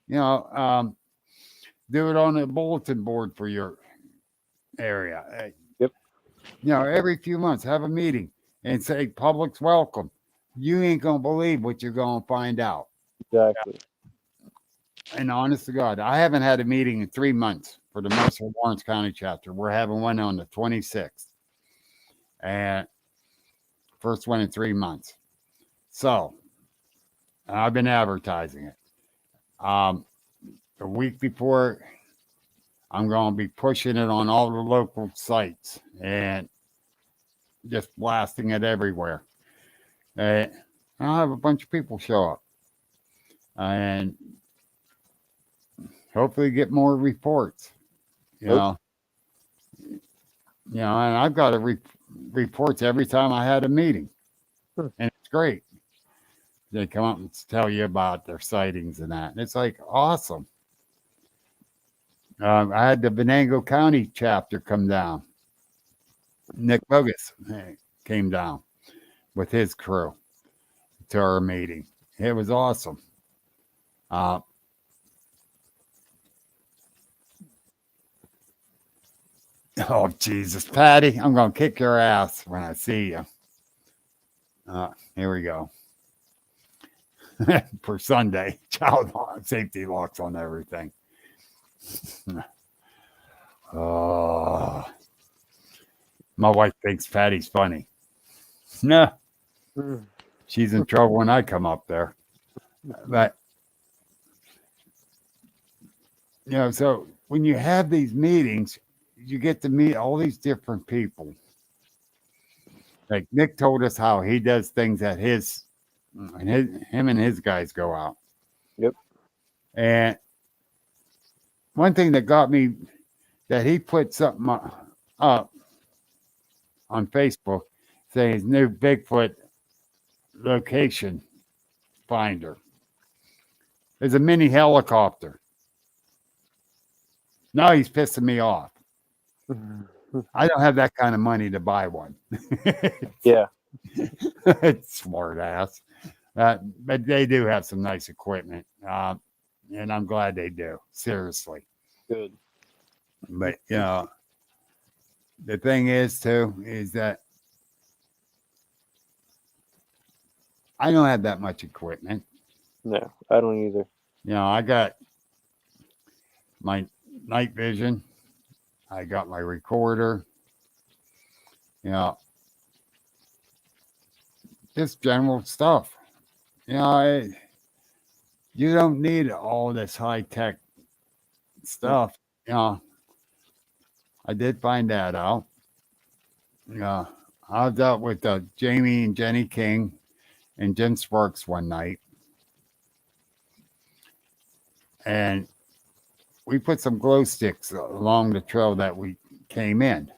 B: Do it on a bulletin board for your area.
C: Yep.
B: Every few months, have a meeting and say, public's welcome. You ain't going to believe what you're going to find out.
C: Exactly.
B: And honest to God, I haven't had a meeting in 3 months for the Mercer Lawrence County chapter. We're having one on the 26th. And first one in 3 months. So, I've been advertising it. The week before, I'm going to be pushing it on all the local sites and just blasting it everywhere. And I'll have a bunch of people show up. And hopefully get more reports. And I've got reports every time I had a meeting. And it's great. They come up and tell you about their sightings and that. And it's like awesome. I had the Venango County chapter come down. Nick Bogus came down with his crew to our meeting. It was awesome. Oh, Jesus. Patty, I'm going to kick your ass when I see you. Here we go. For Sunday, child safety locks on everything. My wife thinks Patty's funny. No, she's in trouble when I come up there. But, so when you have these meetings, you get to meet all these different people. Like Nick told us how he does things at him and his guys go out.
C: Yep.
B: And one thing that got me, that he put something up on Facebook saying his new Bigfoot location finder is a mini helicopter. Now he's pissing me off. I don't have that kind of money to buy one.
C: Yeah.
B: Smart ass. But they do have some nice equipment. And I'm glad they do. Seriously.
C: Good.
B: But, the thing is, too, is that I don't have that much equipment.
C: No, I don't either.
B: I got my night vision. I got my recorder. Just general stuff. You don't need all this high-tech stuff. I did find that out. I was out with Jamie and Jenny King and Jim Sparks one night. And we put some glow sticks along the trail that we came in.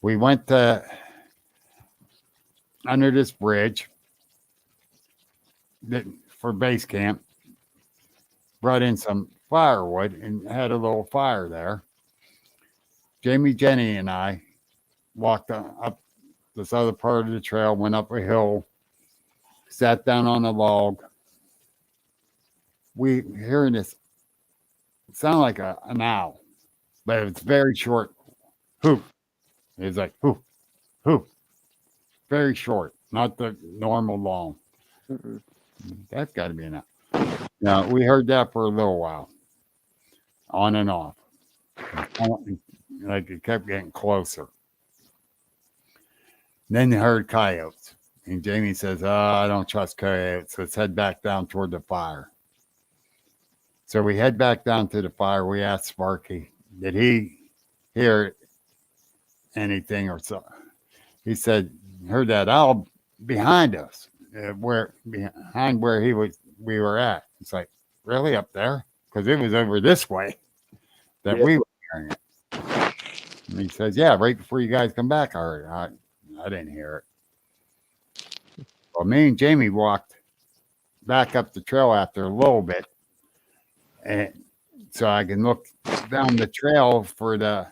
B: We went under this bridge for base camp, brought in some firewood and had a little fire there. Jamie, Jenny, and I walked up this other part of the trail, went up a hill, sat down on a log. We hearing this sound like an owl, but it's very short. Hoop. It's like hoop, hoop. Very short, not the normal long.
C: Mm-mm.
B: That's got to be enough. Now, we heard that for a little while, on and off. Like it kept getting closer. Then they heard coyotes. And Jamie says, I don't trust coyotes. Let's head back down toward the fire. So we head back down to the fire. We asked Sparky, did he hear anything or so? He said, heard that owl behind us, behind where we were at. It's like, really up there? Because it was over this way that we were hearing it. And he says, yeah, right before you guys come back, I heard it. I didn't hear it. Well, me and Jamie walked back up the trail after a little bit, and so I can look down the trail for the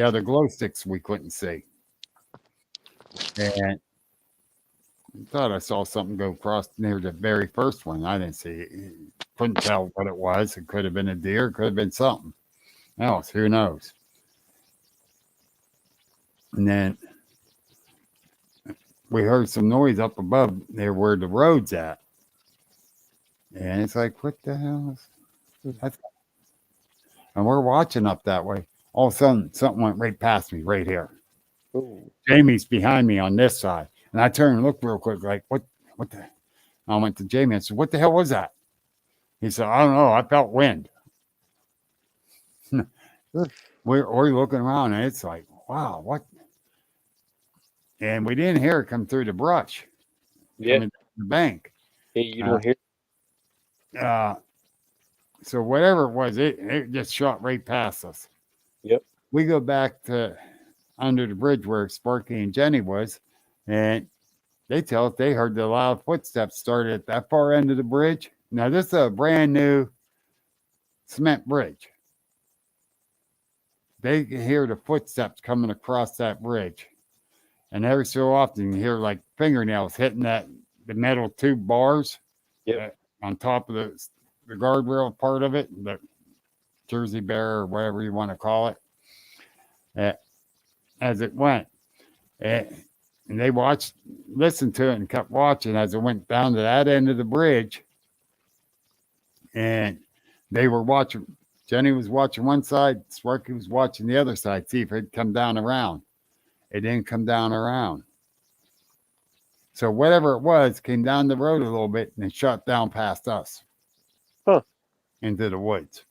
B: other glow sticks we couldn't see. And I thought I saw something go across near the very first one. I didn't see it. Couldn't tell what it was. It could have been a deer. Could have been something else. Who knows? And then we heard some noise up above there where the road's at. And it's like, what the hell is that? And we're watching up that way. All of a sudden, something went right past me right here.
C: Ooh.
B: Jamie's behind me on this side. And I turned and looked real quick, like, what the? I went to Jamie and said, what the hell was that? He said, I don't know. I felt wind. We're looking around, and it's like, wow, what? And we didn't hear it come through the brush.
C: Yeah.
B: Coming down the bank.
C: Hey, you don't hear?
B: So whatever it was, it just shot right past us.
C: Yep.
B: We go back to under the bridge where Sparky and Jenny was, and they tell us they heard the loud footsteps started at that far end of the bridge. Now, this is a brand new cement bridge. They can hear the footsteps coming across that bridge. And every so often you hear like fingernails hitting the metal tube bars on top of the guardrail part of it, the Jersey barrier or whatever you want to call it, as it went. And they listened to it and kept watching as it went down to that end of the bridge. And they were watching. Jenny was watching one side, Sparky was watching the other side, see if it'd come down around. It didn't come down around. So whatever it was came down the road a little bit and it shot down past us. Into the woods.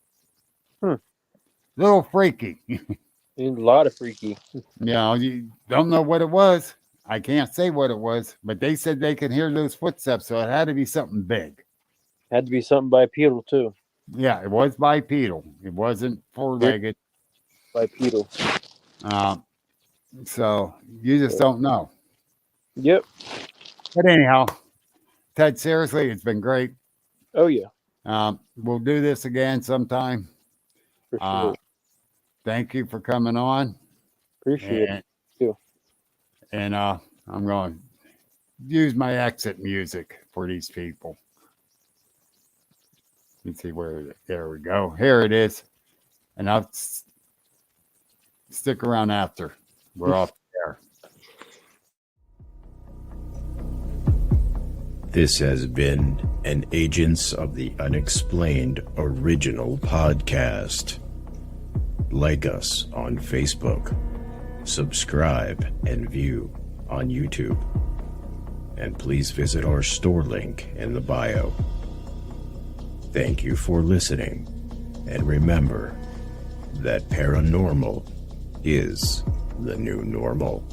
B: Little freaky.
C: A lot of freaky.
B: You don't know what it was. I can't say what it was, but they said they could hear those footsteps, so it had to be something big.
C: Had to be something bipedal too.
B: Yeah, it was bipedal. It wasn't four-legged.
C: Bipedal.
B: So you just don't know.
C: Yep.
B: But anyhow, Ted, seriously, it's been great.
C: Oh yeah.
B: We'll do this again sometime.
C: For sure.
B: Thank you for coming on.
C: Appreciate it. Too.
B: And I'm going to use my exit music for these people. Let's see there we go. Here it is. And I'll stick around after we're off there.
A: This has been an Agents of the Unexplained original podcast. Like us on Facebook, subscribe and view on YouTube, and please visit our store link in the bio. Thank you for listening, and remember that paranormal is the new normal.